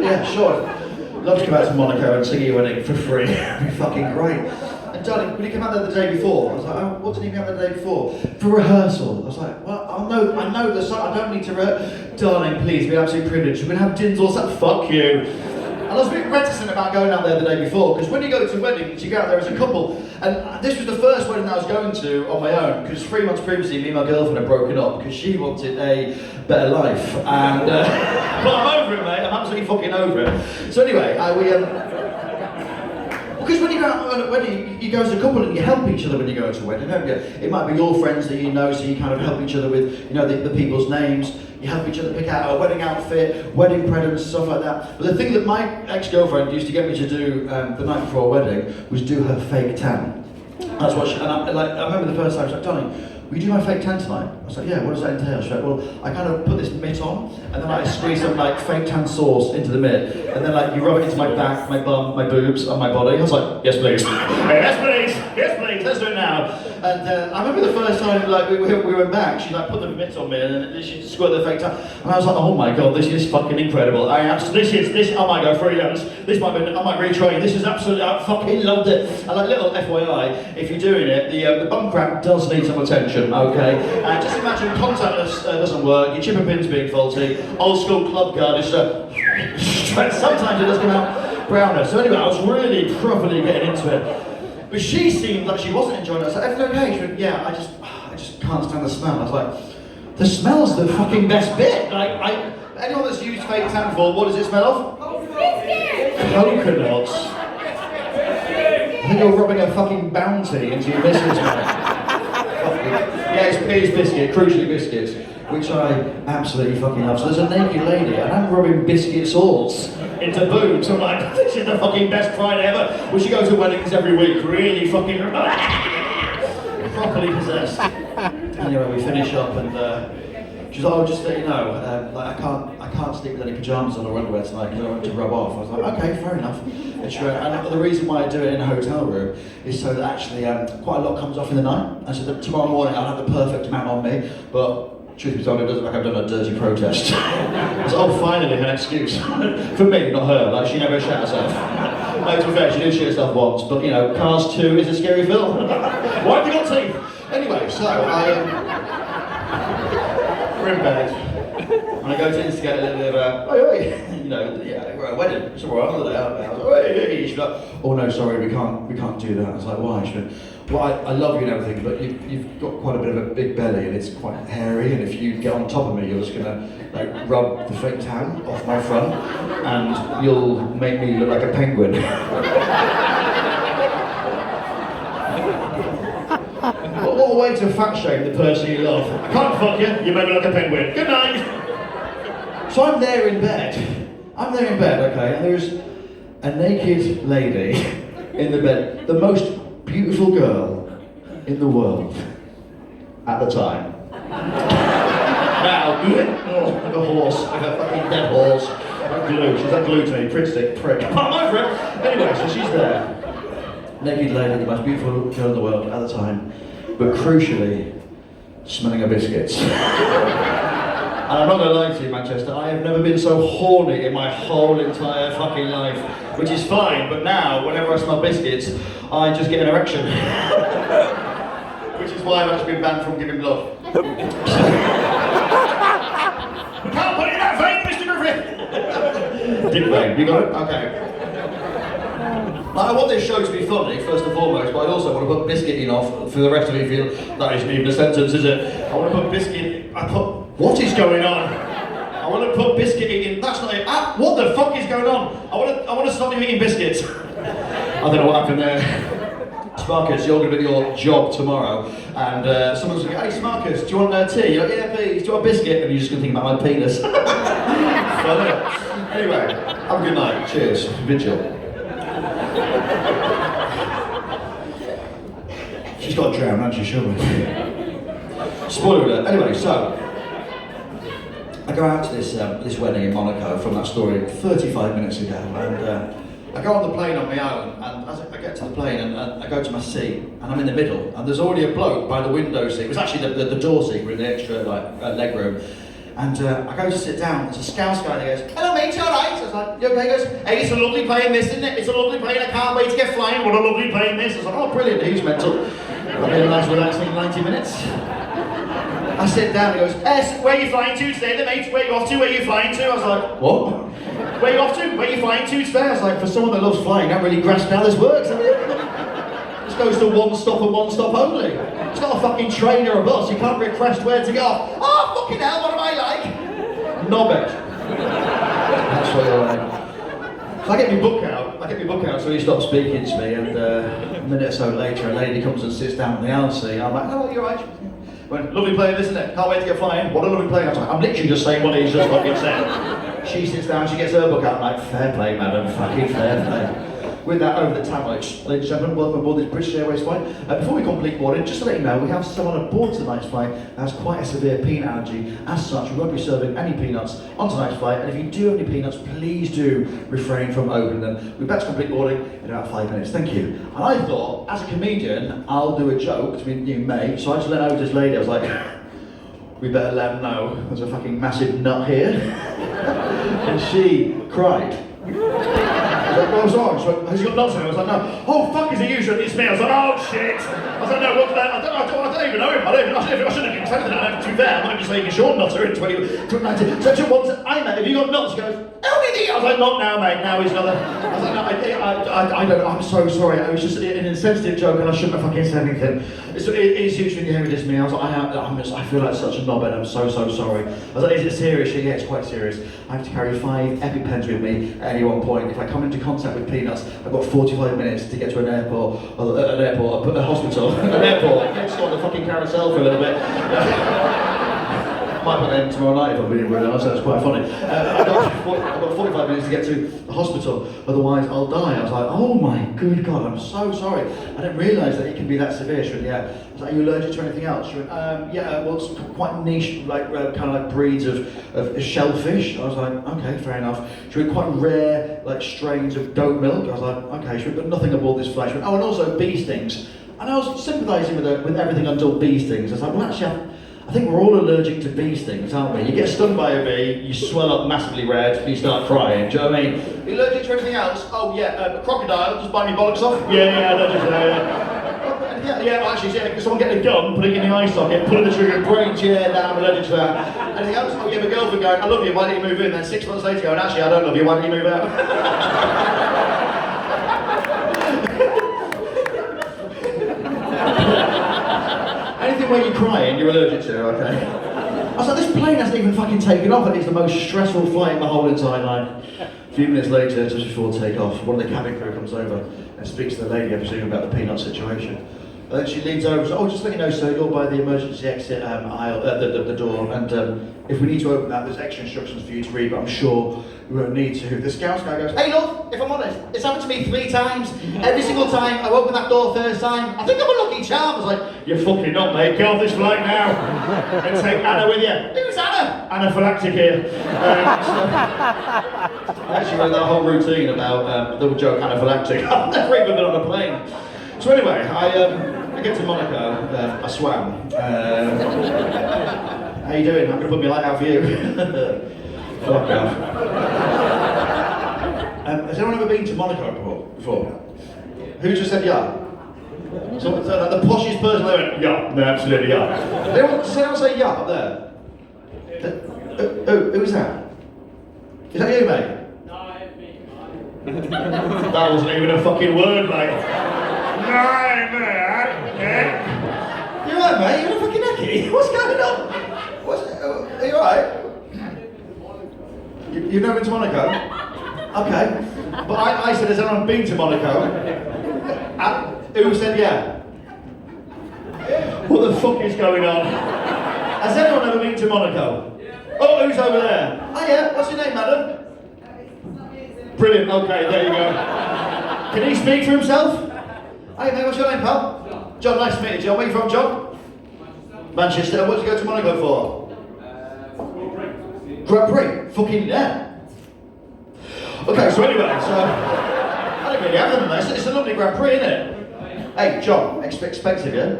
yeah, sure. I'd love to come out to Monaco and sing your wedding for free. It'd be fucking great. And darling, will you come out there the day before? I was like, oh, what did you come out the day before? For rehearsal. I was like, well, I know the song, I don't need to Darling, please, be absolutely privileged. We're gonna have dins or something. Fuck you. And I was a bit reticent about going out there the day before, because when you go to weddings, you go out there as a couple. And this was the first wedding that I was going to on my own, because 3 months previously, me and my girlfriend had broken up, because she wanted a better life. And, but I'm over it, mate, I'm absolutely fucking over it. So anyway, because when you go out on a wedding, you go as a couple and you help each other when you go to a wedding, don't you? It might be your friends that you know, so you kind of help each other with, you know, the people's names. You help each other pick out a wedding outfit, wedding presents, stuff like that. But the thing that my ex-girlfriend used to get me to do the night before a wedding was do her fake tan. That's what she, and I remember the first time she was like, darling, will you do my fake tan tonight? I was like, yeah, what does that entail? She's like, well, I kind of put this mitt on, and then I squeeze some like fake tan sauce into the mitt, and then like you rub it into my back, my bum, my boobs, and my body. I was like, yes please. Yes please, yes please, let's do it now. And I remember the first time like we went back, she like put the mitt on me, and then she squirted the fake tan, and I was like, oh my god, this is fucking incredible. This, I might go freelance, I might retrain, this is absolutely, I fucking loved it. And like little FYI, if you're doing it, the bum crack does need some attention, okay? And just imagine contactless doesn't work, your chipper pin's being faulty, old school club card is sometimes it does come out browner. So anyway, I was really properly getting into it. But she seemed like she wasn't enjoying it. I was like, everything okay? She went, yeah, I just can't stand the smell. I was like, the smell's the fucking best bit. Like, anyone that's used fake tan before, what does it smell of? Coconuts. I think you're rubbing a fucking bounty into your biscuits, mate. Yeah, it's biscuit, crucially biscuits, which I absolutely fucking love. So there's a naked lady, and I'm rubbing biscuit sauce into boobs. I'm like, this is the fucking best Friday ever. We should go to weddings every week, really fucking properly possessed. Anyway, we finish up, and she's like, oh, just so you know, like I can't sleep with any pajamas on or underwear tonight because I want to rub off. I was like, okay, fair enough. And the reason why I do it in a hotel room is so that actually quite a lot comes off in the night, and so that tomorrow morning I'll have the perfect amount on me, but truth be told, it doesn't look like I've done a dirty protest. It's, oh, finally, an excuse. For me, not her, like she never shot herself. No, to be fair, she did shit herself once, but you know, Cars 2 is a scary film. Why have they got teeth? Anyway, so we're in bed, and I go to instigate a little bit of you know, yeah, we're at a wedding, it's all right, holiday out there. I was like, hey. She's like, oh no, sorry, we can't do that. I was like, why? She went, well, I love you and everything, but you've got quite a bit of a big belly and it's quite hairy, and if you get on top of me, you're just gonna like rub the fake tan off my front, and you'll make me look like a penguin. What a way to fat shame the person you love. I can't fuck you, you made me look like a penguin. Good night! So I'm there in bed, okay, and there's a naked lady in the bed, the most beautiful girl in the world at the time. Now, like a horse, like a fucking dead horse. Like glue, she's like glue to me, prick. I'm over it! Anyway, so she's there. Naked lady, the most beautiful girl in the world at the time, but crucially, smelling her biscuits. And I'm not gonna lie to you, Manchester, I have never been so horny in my whole entire fucking life, which is fine, but now, whenever I smell biscuits, I just get an erection. Which is why I've actually been banned from giving blood. Can't put it in that vein, Mr. Griffith! Dick vein, you got it? Okay. I want this show to be funny, first and foremost, but I also want to put biscuiting off for the rest of you feel that isn't even a sentence, is it? I want to put biscuit. What is going on? I want to put biscuit eating. That's not it. What the fuck is going on? I want to stop you eating biscuits. I don't know what happened there. Smarcus, you're going to do your job tomorrow, and someone's going to go, hey Smarcus, do you want tea? You're like, yeah, please. Do you want a biscuit? And you're just going to think about my penis. Anyway, have a good night. Cheers. Vigil. She's got drowned, hasn't she, surely? Spoiler alert. Anyway, so I go out to this wedding in Monaco from that story 35 minutes ago, and I go on the plane on my own, and as I get to the plane and I go to my seat, and I'm in the middle, and there's already a bloke by the window seat. It was actually the door seat, we're in the extra leg room. And I go to sit down, there's a Scouse guy that goes, hello mate, you alright? I was like, you okay? He goes, hey, it's a lovely plane this, isn't it? It's a lovely plane, I can't wait to get flying, what a lovely plane this. I was like, oh brilliant, he's mental. I've been a nice relaxing 90 minutes. I sit down, he goes, where are you flying to today then mate? Where are you off to? Where are you flying to? I was like, what? Where are you off to? Where are you flying to today? I was like, for someone that loves flying, I don't really grasp how this works. This goes to one stop and one stop only. It's not a fucking train or a bus, you can't request where to go. Oh, fucking hell, what am I like? Knobhead. That's what you're like. So I get my book out, so he stops speaking to me, and a minute or so later, a lady comes and sits down in the aisle seat. I'm like, oh, you're right. Went, lovely plane, isn't it? Can't wait to get flying. What a lovely plane. I was like, I'm literally just saying what he's just fucking said. She sits down, she gets her book out, I'm like, fair play, madam, fucking fair play. With that, over the tabloids, ladies and gentlemen, welcome aboard this British Airways flight. Before we complete boarding, just to let you know, we have someone aboard tonight's flight that has quite a severe peanut allergy. As such, we won't be serving any peanuts on tonight's flight, and if you do have any peanuts, please do refrain from opening them. We're back to complete boarding in about 5 minutes, thank you. And I thought, as a comedian, I'll do a joke to me, you may, so I just leant over to this lady, I was like, we better let them know there's a fucking massive nut here. And she cried. I was like, well, sorry. She went, has he got nuts in him? I was like, no. Oh, fuck, is he you? It's me. I was like, oh, shit. I was like, no, what's that? I don't even know him. I shouldn't have been saying that. To be fair, I'm not even saying he's your nutter in 2019. So once I met, have you got nuts? He goes, how did he? I was like, not now, mate. Now he's not there. I was like, no, I don't know. I'm so sorry. It was just an insensitive joke and I shouldn't have fucking said anything. It's huge when you hear this me. I was like, I feel like such a knobhead. I'm so sorry. I was like, is it serious? She, yeah, it's quite serious. I have to carry 5 EpiPens with me at any one point. If I come into contact with peanuts, I've got 45 minutes to get to an hospital, an airport. Let's go on the fucking carousel for a little bit. Might put them tomorrow night if I'm being real honest, that's quite funny. I've got 45 minutes to get to the hospital, otherwise I'll die. I was like, oh my good God, I'm so sorry. I didn't realise that it can be that severe. She went, yeah. I was like, are you allergic to anything else? She went, yeah, well it's quite niche, like kind of like breeds of shellfish. I was like, okay, fair enough. She went, quite rare like strains of goat milk. I was like, okay. She went, but nothing aboard this flight. She went, oh, and also bee stings. And I was sympathising with everything until bee stings. I was like, well actually, I I think we're all allergic to bee stings, aren't we? You get stung by a bee, you swell up massively red, you start crying. Do you know what I mean? Are you allergic to anything else? Oh yeah, a crocodile, just bite me bollocks off. Yeah, allergic to that, Yeah, actually, yeah, someone getting a gun, putting it in the eye socket, pulling the trigger, brain chair down, I'm allergic to that. Anything else? Oh yeah, my girlfriend going, I love you, why don't you move in? Then 6 months later going, actually, I don't love you, why don't you move out? Anything where you're crying, you're allergic to, okay? I was like, this plane hasn't even fucking taken off and it's the most stressful flight in my whole entire life. A few minutes later, just before takeoff, one of the cabin crew comes over and speaks to the lady, I presume, about the peanut situation. And then she leans over and says, oh, just let you know, sir, you're by the emergency exit aisle, the door, and if we need to open that, there's extra instructions for you to read, but I'm sure we won't need to. The Scouts guy goes, hey look, if I'm honest, it's happened to me 3 times. Every single time I open that door first time, I think I'm a lucky charm. I was like, you're fucking not, mate, get off this flight now. And take Anna with you. Who's Anna? Anaphylactic here. I actually wrote that whole routine about the joke anaphylactic. I've never even been on a plane. So anyway, I get to Monaco, I swam. How you doing? I'm going to put my light out for you. Fuck off. Has anyone ever been to Monaco before? Who just said yeah? Someone said like the poshest person there went, yeah, no, absolutely yeah. Does anyone say yeah up there? Who's that? Is that you, mate? No, it's me. That wasn't even a fucking word, mate. You alright, mate? You're a fucking necky? What's going on? Are you alright? You've never been to Monaco? Okay. But I said, has anyone been to Monaco? Who said yeah? What the fuck is going on? Has anyone ever been to Monaco? Oh, who's over there? Oh yeah, what's your name, madam? Brilliant, okay, there you go. Can he speak for himself? Hey mate, what's your name, pal? John, nice to meet you, John. Where are you from, John? Manchester. And what did you go to Monaco for? Grand Prix. Fucking yeah. Okay, so anyway, I don't really have them, mate. It's a lovely Grand Prix, isn't it? Hey, John, expensive, yeah?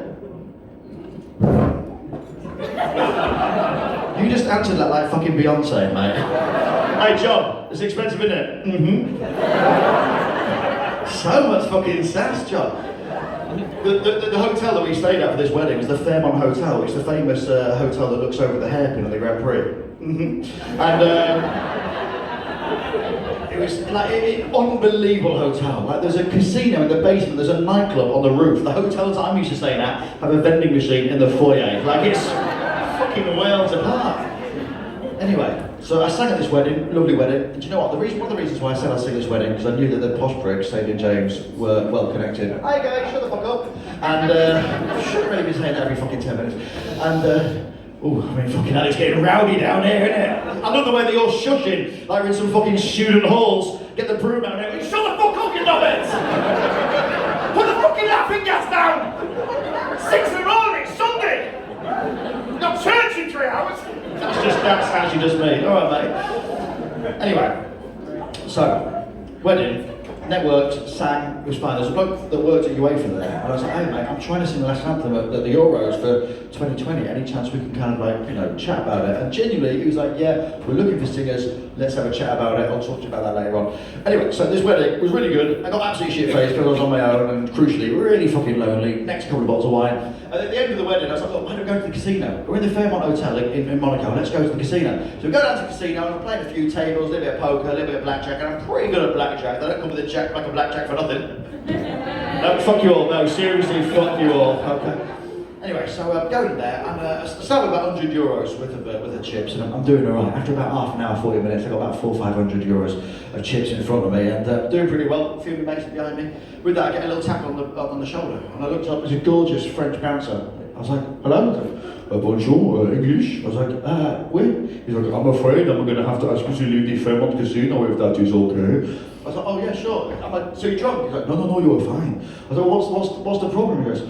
You just answered that like fucking Beyonce, mate. Hey, John, it's expensive, isn't it? Mm-hmm. So much fucking sass, John. The hotel that we stayed at for this wedding was the Fairmont Hotel. It's the famous hotel that looks over the hairpin of the Grand Prix. Mm-hmm. And it was like an unbelievable hotel. Like there's a casino in the basement, there's a nightclub on the roof. The hotels I'm used to staying at have a vending machine in the foyer. Like it's fucking worlds apart. Anyway, so I sang at this wedding, lovely wedding. And do you know what? One of the reasons why I said I'd sing this wedding, because I knew that the posh pricks, Sadie and James, were well connected. Hi guys, shut the fuck up. And shouldn't really be saying that every fucking 10 minutes. And fucking hell, it's getting rowdy down here, isn't it? I love the way that you're shushing, like we're in some fucking student halls. Get the broom out there. Shut the fuck up, you knobheads! Put the fucking laughing gas down! 6 in the morning, it's Sunday! We've got church in 3 hours! That's how she does me. Alright, mate. Anyway, so, wedding, networked, sang, it was fine. There's a bloke that worked at UEFA there, and I was like, hey mate, I'm trying to sing the last anthem at the Euros for 2020. Any chance we can kind of like, chat about it? And genuinely, he was like, yeah, we're looking for singers, let's have a chat about it, I'll talk to you about that later on. Anyway, so this wedding was really good. I got absolutely shit-faced because I was on my own, and crucially, really fucking lonely. Next couple of bottles of wine. And at the end of the wedding, I was like, look, why don't we go to the casino? We're in the Fairmont Hotel in Monaco, let's go to the casino. So we go down to the casino, and I'm playing a few tables, a little bit of poker, a little bit of blackjack, and I'm pretty good at blackjack. They don't come with a jack like a blackjack for nothing. No, fuck you all, no, seriously, fuck you all. Okay. Anyway, so going there, and I start with about €100 worth of chips, and I'm doing alright. After about half an hour, 40 minutes, I got about €400 or €500 of chips in front of me, and doing pretty well. A few of my mates behind me. With that, I get a little tap on the shoulder, and I looked up. There's a gorgeous French bouncer. I was like, hello. Bonjour, English. I was like, oui. He's like, I'm afraid I'm going to have to ask you to leave the Fairmont Casino if that is okay. I was like, oh yeah, sure. I'm like, so you're drunk? He's like, no, you're fine. I was like, what's the problem? He goes,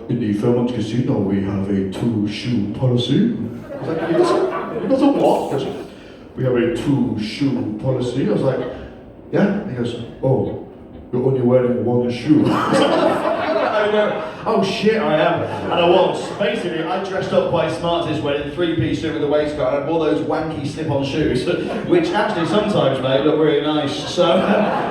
in the Fairmont Casino we have a 2-shoe policy. I was like, it doesn't what? He goes, we have a 2-shoe policy. I was like, yeah? He goes, oh, you're only wearing 1 shoe. I was like, what the fuck? I know. Oh shit, I am. And I was. Basically, I dressed up quite smart this way in a three-piece suit with a waistcoat and I wore those wanky slip-on shoes, which actually sometimes, mate, look really nice. So,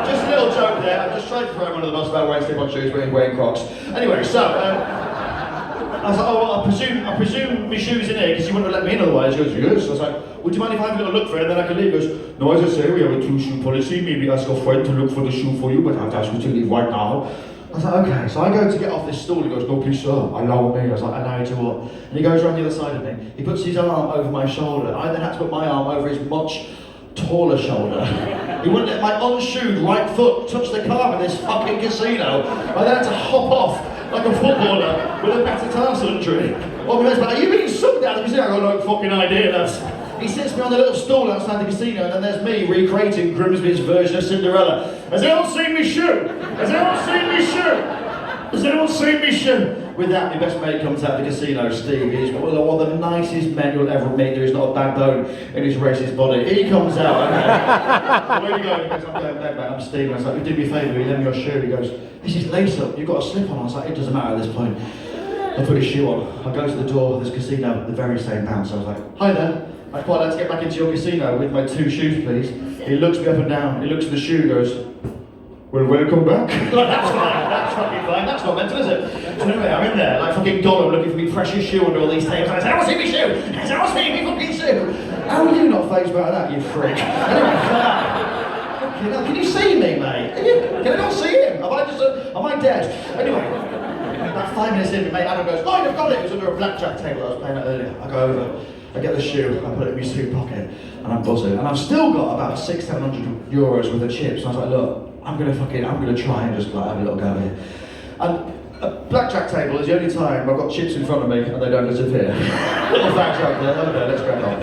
just a little joke there. I just tried to throw him under the bus about wearing slip-on shoes, wearing Crocs. Anyway, so, I was like, oh, well, I presume my shoe's in here because you wouldn't have let me in otherwise. He goes, yes. I was like, would you mind if I have a little look for it and then I can leave? He goes, no, as I say, we have a two-shoe policy. Maybe ask a friend to look for the shoe for you, but I have to ask you to leave right now. I was like, okay. So I go to get off this stool. He goes, no, please, sir, allow me. I was like, allow you to what? And he goes around the other side of me. He puts his arm over my shoulder. I then had to put my arm over his much taller shoulder. He wouldn't let my unshoed right foot touch the carpet in this fucking casino. I then had to hop off like a footballer with a metatarsal injury. Well, he goes, are you being sucked out of the casino? I go, no fucking idea, lads. He sits me on the little stool outside the casino, and then there's me recreating Grimsby's version of Cinderella. Has anyone seen me shoe? Has anyone seen me shoe? Has anyone seen me shoe? With that, my best mate comes out of the casino, Steve. He's one of the nicest men you'll ever meet. There is not a bad bone in his racist body. He comes out, okay. Where are you going? He goes, I'm going back, mate. I'm Steve. I was like, do me a favour, you lend me your shoe. He goes, this is lace up. You've got a slip on. I was like, it doesn't matter at this point. I put his shoe on. I go to the door of this casino, the very same bouncer. I was like, hi there. I'd quite like to get back into your casino with my two shoes, please. He looks me up and down. He looks at the shoe and goes, well, welcome back. Like, that's fine. That's fucking fine. That's not mental, is it? So anyway, I'm in there, like fucking Gollum, looking for me precious shoe under all these tapes. I said, I want to see me shoe. I said, I want to see me fucking shoe. How are you not phased by that, you freak? Anyway, can you see me, mate? Can I not see him? Am I dead? Anyway, about 5 minutes in, my mate Adam goes, Lloyd, I've got it. It was under a blackjack table I was playing at earlier. I go over. I get the shoe, I put it in my suit pocket, and I'm buzzing. And I've still got about 600-700 euros worth of chips. And I was like, look, I'm gonna try and just like have a little go here. And a blackjack table is the only time I've got chips in front of me and they don't disappear. Little fact joke there. Okay, let's crack on.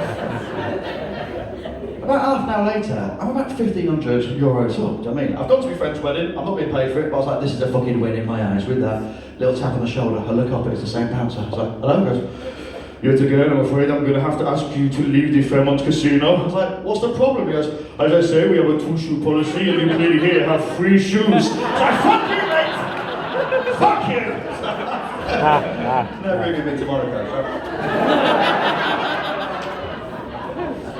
About half an hour later, I'm about 1,500 euros up. I mean, I've gone to my friend's wedding. I'm not being paid for it, but I was like, this is a fucking win in my eyes. With that little tap on the shoulder, I look up and it's the same bouncer. I was like, hello, he goes, yet again, I'm afraid I'm going to have to ask you to leave the Fairmont Casino. I was like, what's the problem? He goes, as I say, we have a two-shoe policy and you clearly here have free shoes. So I fuck you, mate! Fuck you! Never even been to Monaco.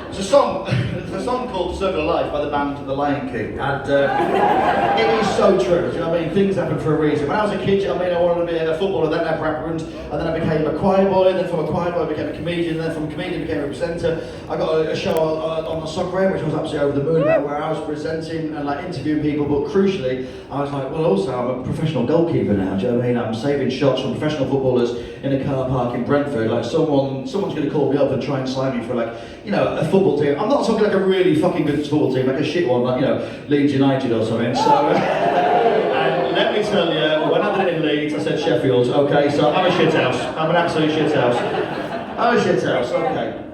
It's a song called Circle of Life by the band The Lion King, and it is so true. Do you know what I mean? Things happen for a reason. When I was a kid, I mean, I wanted to be a footballer, then I background, and then I became a choir boy, then from a choir boy I became a comedian, and then from a comedian I became a presenter. I got a show on the Soccer Radio, which I was absolutely over the moon about, where I was presenting and like interviewing people, but crucially, I was like, well, also I'm a professional goalkeeper now. Do you know what I mean? I'm saving shots from professional footballers in a car park in Brentford. Like someone's going to call me up and try and sign me for like, you know, a football team. I'm not talking like a really fucking good football team, like a shit one, like, you know, Leeds United or something. So, and let me tell you, when I did it in Leeds, I said Sheffield. Okay, so I'm a shithouse. I'm an absolute shithouse. I'm a shithouse. Okay.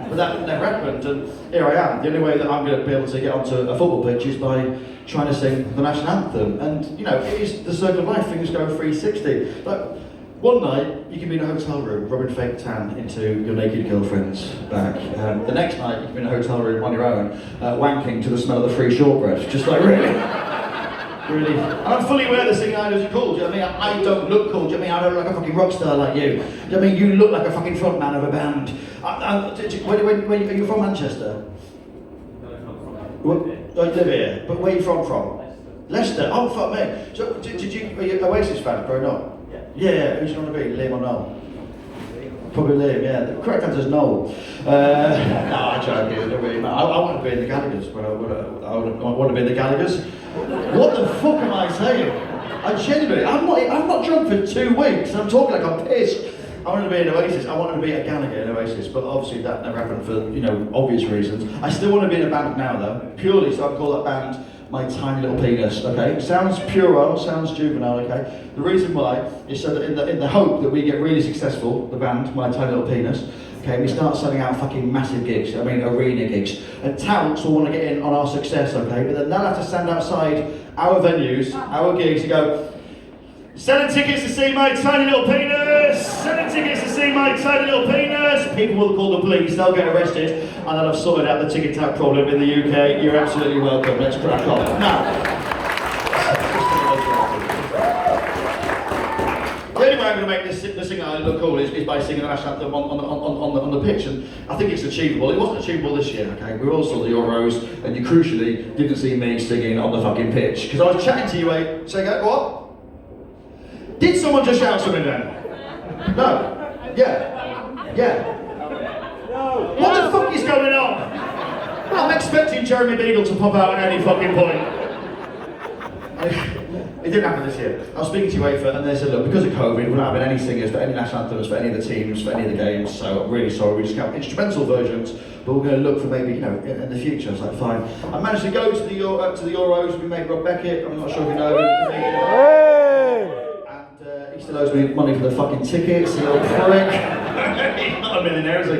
But that never happened, and here I am. The only way that I'm going to be able to get onto a football pitch is by trying to sing the national anthem. And, you know, it is the circle of life, things go 360. But one night, you can be in a hotel room, rubbing fake tan into your naked girlfriend's back. The next night, you can be in a hotel room on your own, wanking to the smell of the free shortbread. Just like, really? Really? And I'm fully aware that singing idols are cool. Do you know what I mean? I don't look cool. Do you know what I mean? I don't look like a fucking rock star like you. Do you know what I mean? You look like a fucking front man of a band. When are you from Manchester? I live here. But where are you from? Leicester. Oh, fuck me. So, are you Oasis fan growing up? Yeah, who's going to be? Liam or Noel? Probably Liam, yeah. The correct answer is Noel. No, I'm joking. It don't really matter. I want to be in the Gallaghers. I want to be in the Gallaghers. What the fuck am I saying? I genuinely, I'm not drunk for 2 weeks. And I'm talking like I'm pissed. I wanted to be in Oasis. I wanted to be at Gallagher in Oasis, but obviously that never happened for, you know, obvious reasons. I still want to be in a band now, though. Purely, so I call that band My Tiny Little Penis, okay? Sounds puerile, sounds juvenile, okay? The reason why is so that in the hope that we get really successful, the band, My Tiny Little Penis, okay, we start selling out fucking massive gigs, I mean arena gigs. And touts will want to get in on our success, okay? But then they'll have to stand outside our venues, our gigs, and go, selling tickets to see My Tiny Little Penis! Selling tickets to see My Tiny Little Penis! People will call the police, they'll get arrested, and then I've sorted out the ticket tap problem in the UK. You're absolutely welcome, let's crack on. Now, it look cool is by singing the national anthem on the pitch, and I think it's achievable. It wasn't achievable this year, okay? We all saw the Euros, and you crucially didn't see me singing on the fucking pitch, because I was chatting to you, saying, what? Did someone just shout something then? No. Yeah. What the fuck is going on? I'm expecting Jeremy Beadle to pop out at any fucking point. It didn't happen this year. I was speaking to UEFA and they said, look, because of COVID, we're not having any singers for any national anthems, for any of the teams, for any of the games, so I'm really sorry, we just have instrumental versions, but we're going to look for maybe, in the future. I was like, fine. I managed to go to the Euros, we made Rob Beckett, I'm not sure if you know him. He still owes me money for the fucking tickets, the old prick. He's not a millionaire, is he?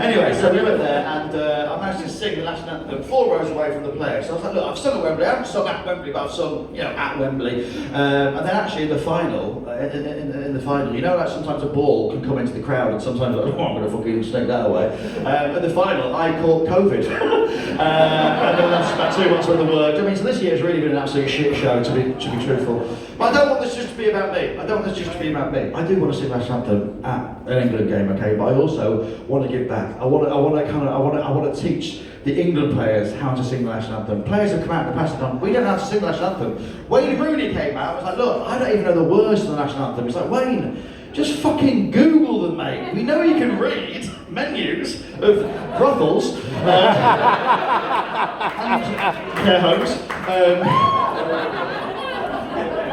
Anyway, so we went there and I managed to sing the national anthem 4 rows away from the players. So I was like, look, I've sung at Wembley, I haven't sung at Wembley, but I've sung, at Wembley. And then actually in the final, like sometimes a ball can come into the crowd and sometimes I'm going to fucking snake that away. At the final, I caught COVID. And then that's about 2 months worth of work. I mean, so this year's really been an absolute shit show, to be truthful. But I don't want this just to be about me. I do want to sing the national anthem at an England game, okay? But I also want to give back. I want to teach the England players how to sing the national anthem. Players have come out in the past and gone, we don't know how to sing the national anthem. Wayne Rooney came out and was like, look, I don't even know the words to the national anthem. It's like, Wayne, just fucking Google them, mate. We know you can read menus of brothels and care homes.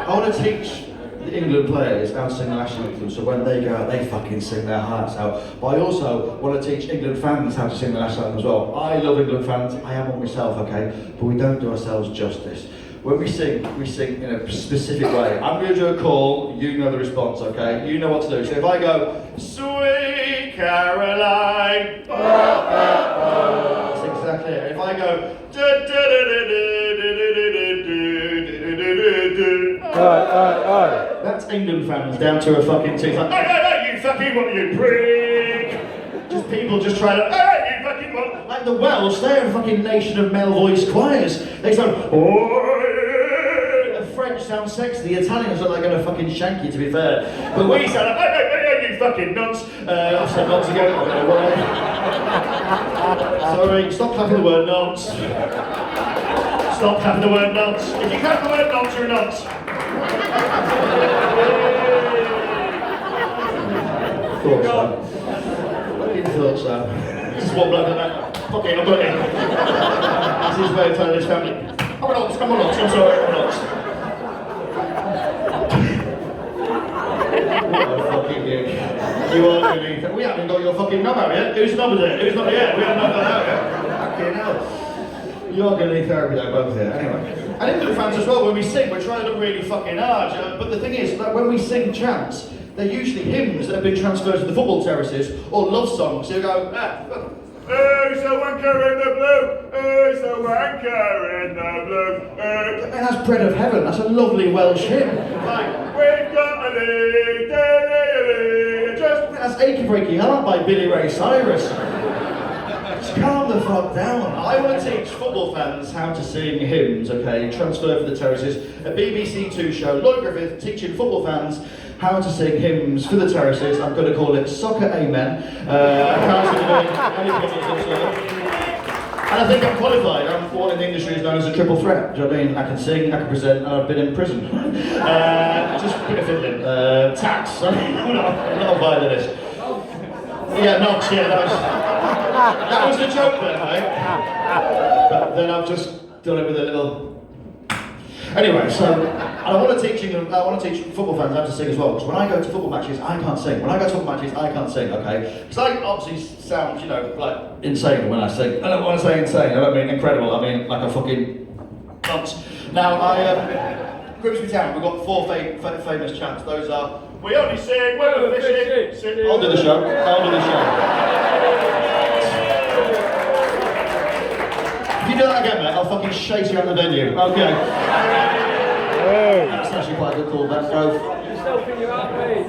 I want to teach the England players how to sing the national anthem, so when they go out, they fucking sing their hearts out. But I also want to teach England fans how to sing the national anthem as well. I love England fans, I am one myself, okay? But we don't do ourselves justice. When we sing in a specific way. I'm going to do a call, you know the response, okay? You know what to do. So if I go, Sweet Caroline, that's exactly it. If I go, that's England fans down to a fucking tooth. Like, hey, you fucking what, you prick! Just people just trying to, hey, you fucking what? Like the Welsh, they're a fucking nation of male voice choirs. They sound, the French sound sexy, the Italians look like they're gonna fucking shank you, to be fair. But we sound like, hey, you fucking nuts. I've said nuts again, I don't know why. Sorry, stop clapping the word nuts. Stop clapping the word nuts. If you clap the word nuts, you're a nut. Thought so. What did you thought so? This is one bloke like that. Okay, I've got it. That's his way of telling his family. I'm a nut, I'm sorry, I'm a nut. What a fucking dick. You are really... We haven't got your fucking number out yet. Whose number is it? Who's not yet? We haven't got that out yet. Fucking hell. You're going to need therapy though, both here. Anyway. And England fans as well, when we sing, we're trying to look really fucking hard. But the thing is, that when we sing chants, they're usually hymns that have been transferred to the football terraces, or love songs. So you go, who's the wanker in the blue? Who's the wanker in the blue? And that's Bread of Heaven, that's a lovely Welsh hymn. Like, we've got a league, that's Achy Breaky Heart by Billy Ray Cyrus. Just calm the fuck down. I want to teach football fans how to sing hymns, okay? Transfer for the terraces. A BBC Two show, Lloyd Griffith teaching football fans how to sing hymns for the terraces. I'm going to call it Soccer Amen. And I think I'm qualified. I'm one in the industry is known as a triple threat. Do you know what I mean? I can sing, I can present, and I've been in prison. Just a bit of fiddling. Tax. I'm not a violinist. Yeah, not, yeah, that was the joke there, mate. But then I've just done it with a little... Anyway, so I want to teach football fans how to sing as well, because when I go to football matches, I can't sing. When I go to football matches, I can't sing, okay? Because I obviously sound, like, insane when I sing. I don't want to say insane, I don't mean incredible, I mean like a fucking nonce. Now, Grimsby Town, we've got 4 famous chants. Those are, we only sing when we're fishing. I'll do the show. If you do that again, mate, I'll fucking chase you out the venue. Okay. That's actually quite a good call, that goes. Yourself in your heart, mate.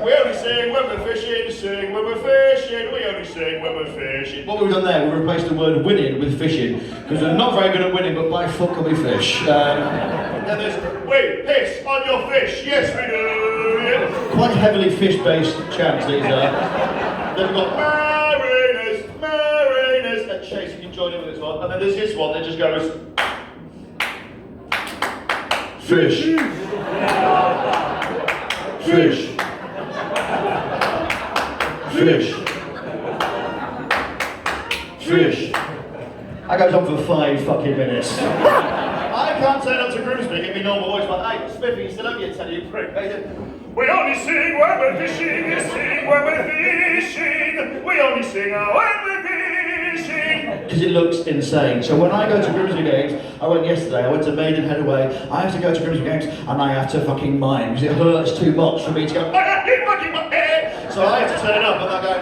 We only sing when we're fishing, sing when we're fishing, we only sing when we're fishing. What we've done there, we've replaced the word winning with fishing, because we're not very good at winning, but by fuck can we fish. Then there's, we piss on your fish, yes we do. brilliant. Quite heavily fish-based chants these are. Then we've got mariners, mariners. And Chase, you can join in with this one. And then there's this one that just goes fish, fish, fish, fish. That goes on for 5 fucking minutes. I can't turn up to Grimsby in my normal voice, but hey, Spiffy, you still up yet, tell you prick. We only sing when we're fishing, we sing when we're fishing. We only sing when we're fishing. Because it looks insane. So when I go to Grimsby games, I went yesterday, I went to Maidenhead away, I have to go to Grimsby games and I have to fucking mime because it hurts too much for me to go, so I have to turn up and I go,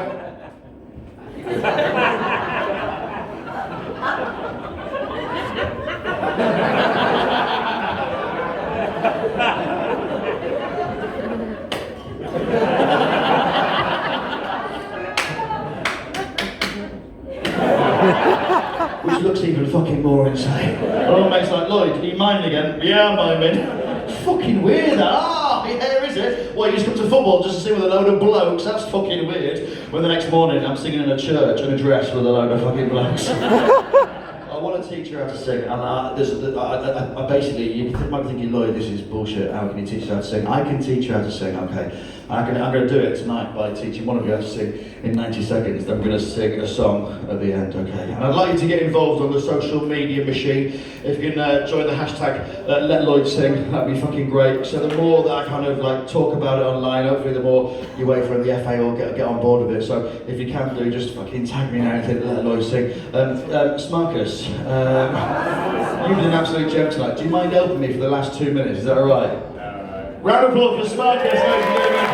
which looks even fucking more insane. Oh, mate's like, Lloyd, are you miming again? Yeah, I'm miming. It's fucking weird. Ah, yeah, is it? Well, you just come to football just to sing with a load of blokes. That's fucking weird. When the next morning I'm singing in a church in a dress with a load of fucking blokes. I want to teach her how to sing, and I basically, you might be thinking, Lloyd, this is bullshit. How can you teach her how to sing? I can teach her how to sing, okay? I'm going to do it tonight by teaching one of you how to sing in 90 seconds. Then we're going to sing a song at the end, okay? And I'd like you to get involved on the social media machine. If you can join the hashtag Let Lloyd Sing, that'd be fucking great. So the more that I kind of like talk about it online, hopefully the more you wait for the FA or get on board with it. So if you can do, just fucking tag me in anything, Let Lloyd Sing. Smarcus, you've been an absolute gem tonight. Do you mind helping me for the last 2 minutes? Is that all right? Round of applause for Smarcus, ladies and gentlemen.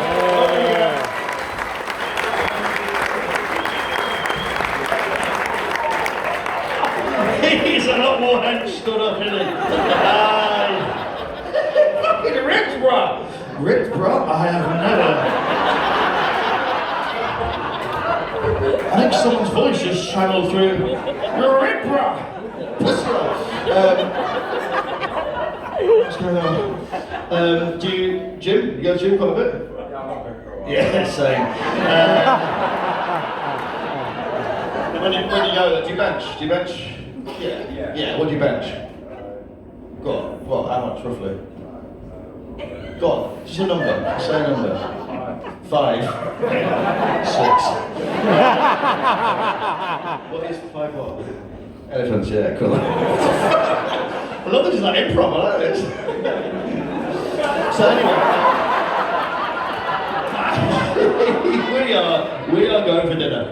He's a lot more hench stood up, isn't he? Fucking ripped, bruh. Ripped, bruh? I have never. I think someone's voice just channeled through. You're ripped, bruh. Pussy. What's going on? Do you gym? You go to gym quite a bit? Yeah, same. When you go, do you bench? Do you bench? Yeah. What do you bench? Go on. What? How much roughly? Go on. Just a number. Say a number. 5. 6. What is 5 what? Elephants. Yeah. Cool. I love this. It's like improv. I like this. So anyway. we are going for dinner.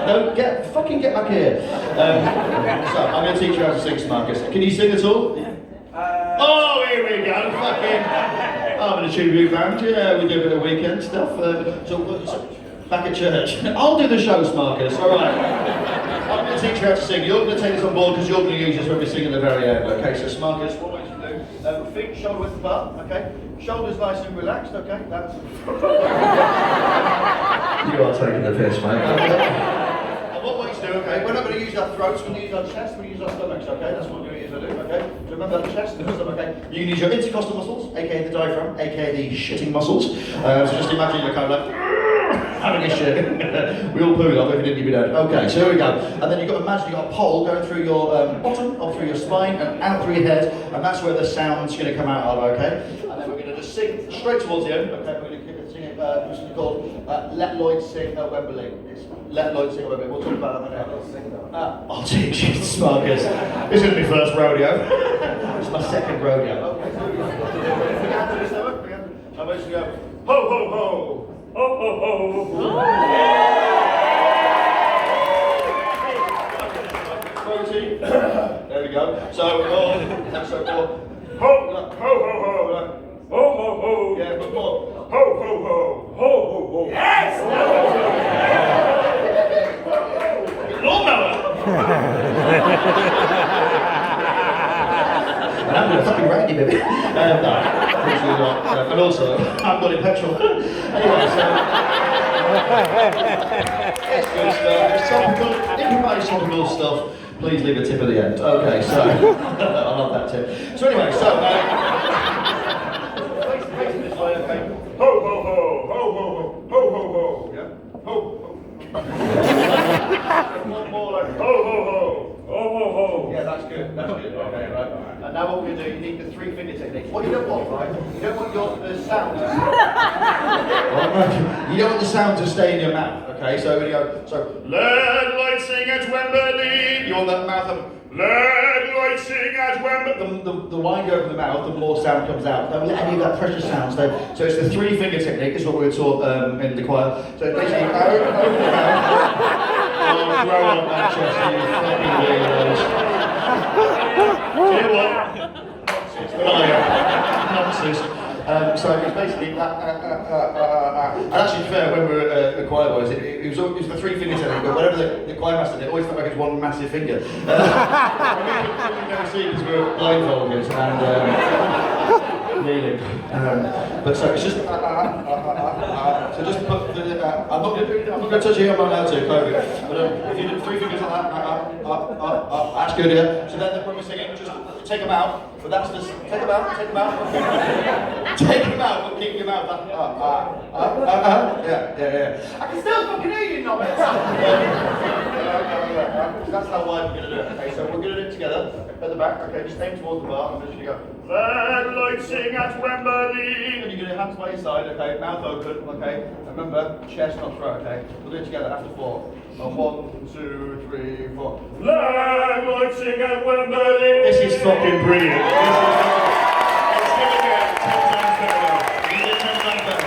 No, get back here. So I'm going to teach you how to sing, Smarcus. Can you sing at all? Oh, here we go. Fucking. I'm in a tribute band. Yeah, we do a bit of weekend stuff. So back at church. I'll do the show, Smarcus. All right. I'm going to teach you how to sing. You're going to take this on board because you're going to use this when we sing at the very end. Okay, so Smarcus, what I want you to do, feet shoulder width apart, okay? Shoulders nice and relaxed, okay? That's... You are taking the piss, mate. And what I want you to do, okay, we're not going to use our throats, we're going to use our chest, we're going to use our stomachs, okay? That's what we're going to do, okay? So remember that chest and the stomach, okay? You can use your intercostal muscles, aka the diaphragm, aka the shitting muscles. So just imagine you're kind of like... having a shit. We all poo off if you didn't, you'd be dead. Okay, so here we go. And then you've got to imagine you've got a pole going through your bottom, up through your spine, and out through your head, and that's where the sound's going to come out of, okay? And then we're going to just sing straight towards the end, okay? We're going to sing it, it's called Let Lloyd Sing at Wembley. It's Let Lloyd Sing at Wembley. We'll talk about that in a minute. I'll teach you, Smarcus. This isn't my first rodeo. It's my second rodeo. Okay, so we can do this, though. I'm basically go, ho, ho, ho. Ho, ho, ho. Protein. There we go. So, episode 4. Ho, ho, ho, ho. Ho, ho, ho. Yeah, but more. Ho, ho, ho. Ho, ho, ho. Yes! Lawnmower! And I'm going to fucking wreck you, baby. No, obviously not. And also, I'm not in petrol. Anyway, so... it's good stuff. It's topical. If you buy topical stuff, please leave a tip at the end. Okay, so... I love that tip. So anyway, so... face it this way, Okay, right? And now what we're going to do, you need the 3-finger technique. What you don't want, right? You don't want the sound. You don't want the sound to stay in your mouth, okay? So we're going to go, so, let Lloyd sing at Wembley. You want that mouth up. Let Lloyd sing at Wembley. The wider you open the mouth, the more sound comes out. Don't let any of that pressure sound stay. So it's the 3-finger technique, is what we were taught in the choir. So it's basically open the mouth. Oh, grow up, Manchester, you fucking weirdos. You know what? Nonsense. So it's basically and actually, fair, when we were the choir boys, it was the 3-finger technique, but whatever the choir master did, it always felt like it was one massive finger. We could never see because we were blindfolded and kneeling. But so it's just so just put the I'm not going to touch you. I'm not allowed to. COVID. But if you do 3 fingers like that, that's good. Yeah. So then when we're singing, just take them out. But that's just take them out. Take them out. Take them out, but keep your mouth up. Yeah. I can still fucking hear you, knobheads. That's how wide we're going to do it. Okay, so we're going to do it together at the back. Okay, just aim towards the bar. I'm just going to go. Let Lloyd sing at Wembley. And you're going to hands by your side. Okay, mouth open. Okay, and remember chest not throat. Okay, we'll do it together after 4. 1, 2, 3, 4. Let Lloyd sing at Wembley. This is fucking brilliant. Let's do it again. 10 times better. You did 10 times better.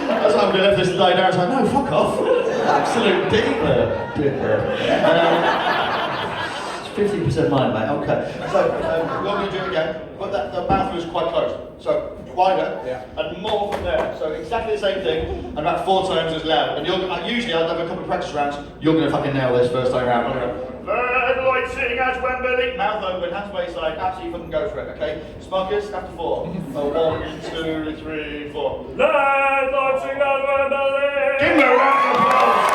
That's why I'm going to let this die down. It's like, no, fuck off. Absolute diva. 50% mine, mate. Okay. So, we're going to do it again, but the mouth was quite close. So, wider and more from there. So, exactly the same thing, and about 4 times as loud. And usually I'd have a couple of practice rounds. You're going to fucking nail this first time round. Let Lloyd sing at Wembley. Mouth open, hands by your side. Absolutely fucking go for it, okay? Sparkers, after 4. 1, 2, 3, 4. Let Lloyd sing at Wembley. Give me a round of applause.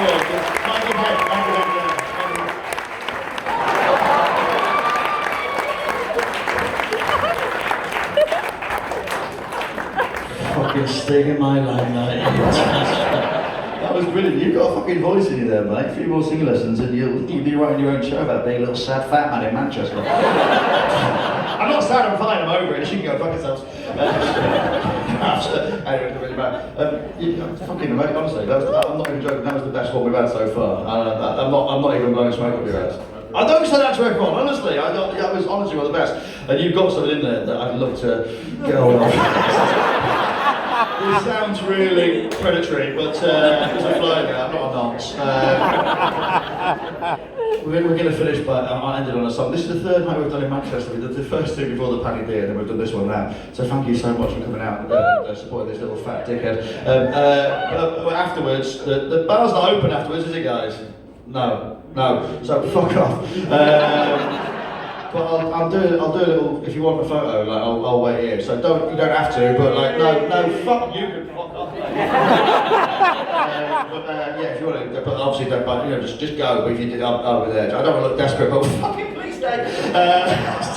Good. Mind your head. Fucking sting in my limelight. That was brilliant. You've got a fucking voice in you there, mate. A few more singing lessons and you'll be writing your own show about being a little sad fat man in Manchester. I'm not sad, I'm fine, I'm over it. She can go fuck herself. Anyway, really bad. Fucking amazing, honestly. I'm not even joking, that was the best one we've had so far. I'm not even blowing smoke up your ass. I don't say that to everyone, honestly. I was honestly one of the best. And you've got something in there that I'd love to get hold of. It sounds really predatory, but because I'm flying now, I'm not a nonce. We're going to finish, but I ended on a song. This is the 3rd night we've done in Manchester. We did the first 2 before the Paddy Beer, and then we've done this one now. So thank you so much for coming out and supporting this little fat dickhead. But afterwards, the bar's not open afterwards, is it, guys? No. So fuck off. But I'll do a little. If you want a photo, like I'll wait here. So you don't have to. But like no, fuck you can fuck off. Yeah, if you want to, but obviously don't. But just go. But if you did, I'll be there. I don't want to look desperate, but fucking please stay. I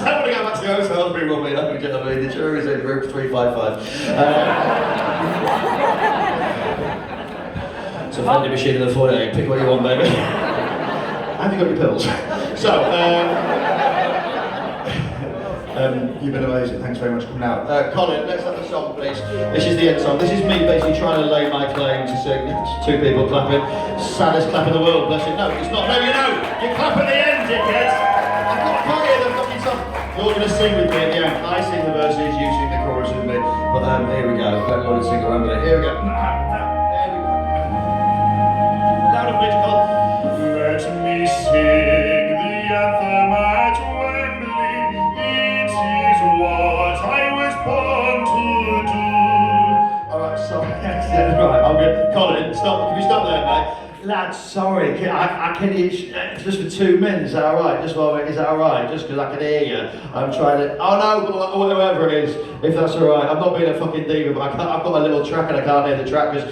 don't want to go back to the hotel. Bring one me. The jury's in room 355. It's a vending machine in the foyer. Pick what you want, baby. Have you got your pills? So. You've been amazing, thanks very much for coming out. Colin, let's have the song, please. This is the end song. This is me basically trying to lay my claim to sing. It's 2 people clapping. Saddest clap in the world, bless it. No, it's not. No, you clap at the end, dickheads. I can't hear the fucking song. You're going to sing with me at the end. I sing the verses, you sing the chorus with me. But here we go. Let Lloyd sing around with it. Here we go. There we go. Loud and bitch, Colin. Let me sing the anthem at Wembley. What I was born to do. Alright, sorry. Right, I'm good. Colin, stop. Can you stop there, mate? Lad, sorry. I can you just for 2 minutes. Is that alright? Is that alright? Just because I can hear you. I'm trying to. Oh no, whatever it is. If that's alright. I'm not being a fucking diva, but I've got my little track and I can't hear the track because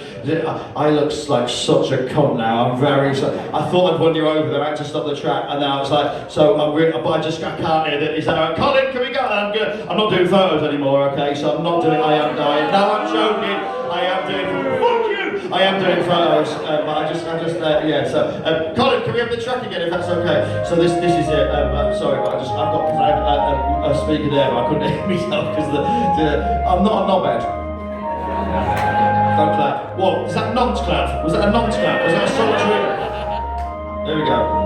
I look like such a cunt now. I'm very. I thought I'd won you over. Then I had to stop the track, and now it's like. So I'm really. But I can't hear that. Is that alright? Colin, can we go? I'm not doing photos anymore. Okay, so I'm not doing. I am dying. No, I'm joking. I I am doing photos, but yeah. So, Colin, can we have the track again if that's okay? So this is it. Sorry, but I've got because I have a speaker there, but I couldn't hear myself because I'm not a knobhead. Don't clap. What? Is that nonce clap? Was that a nonce clap? Was that a sultry? There we go.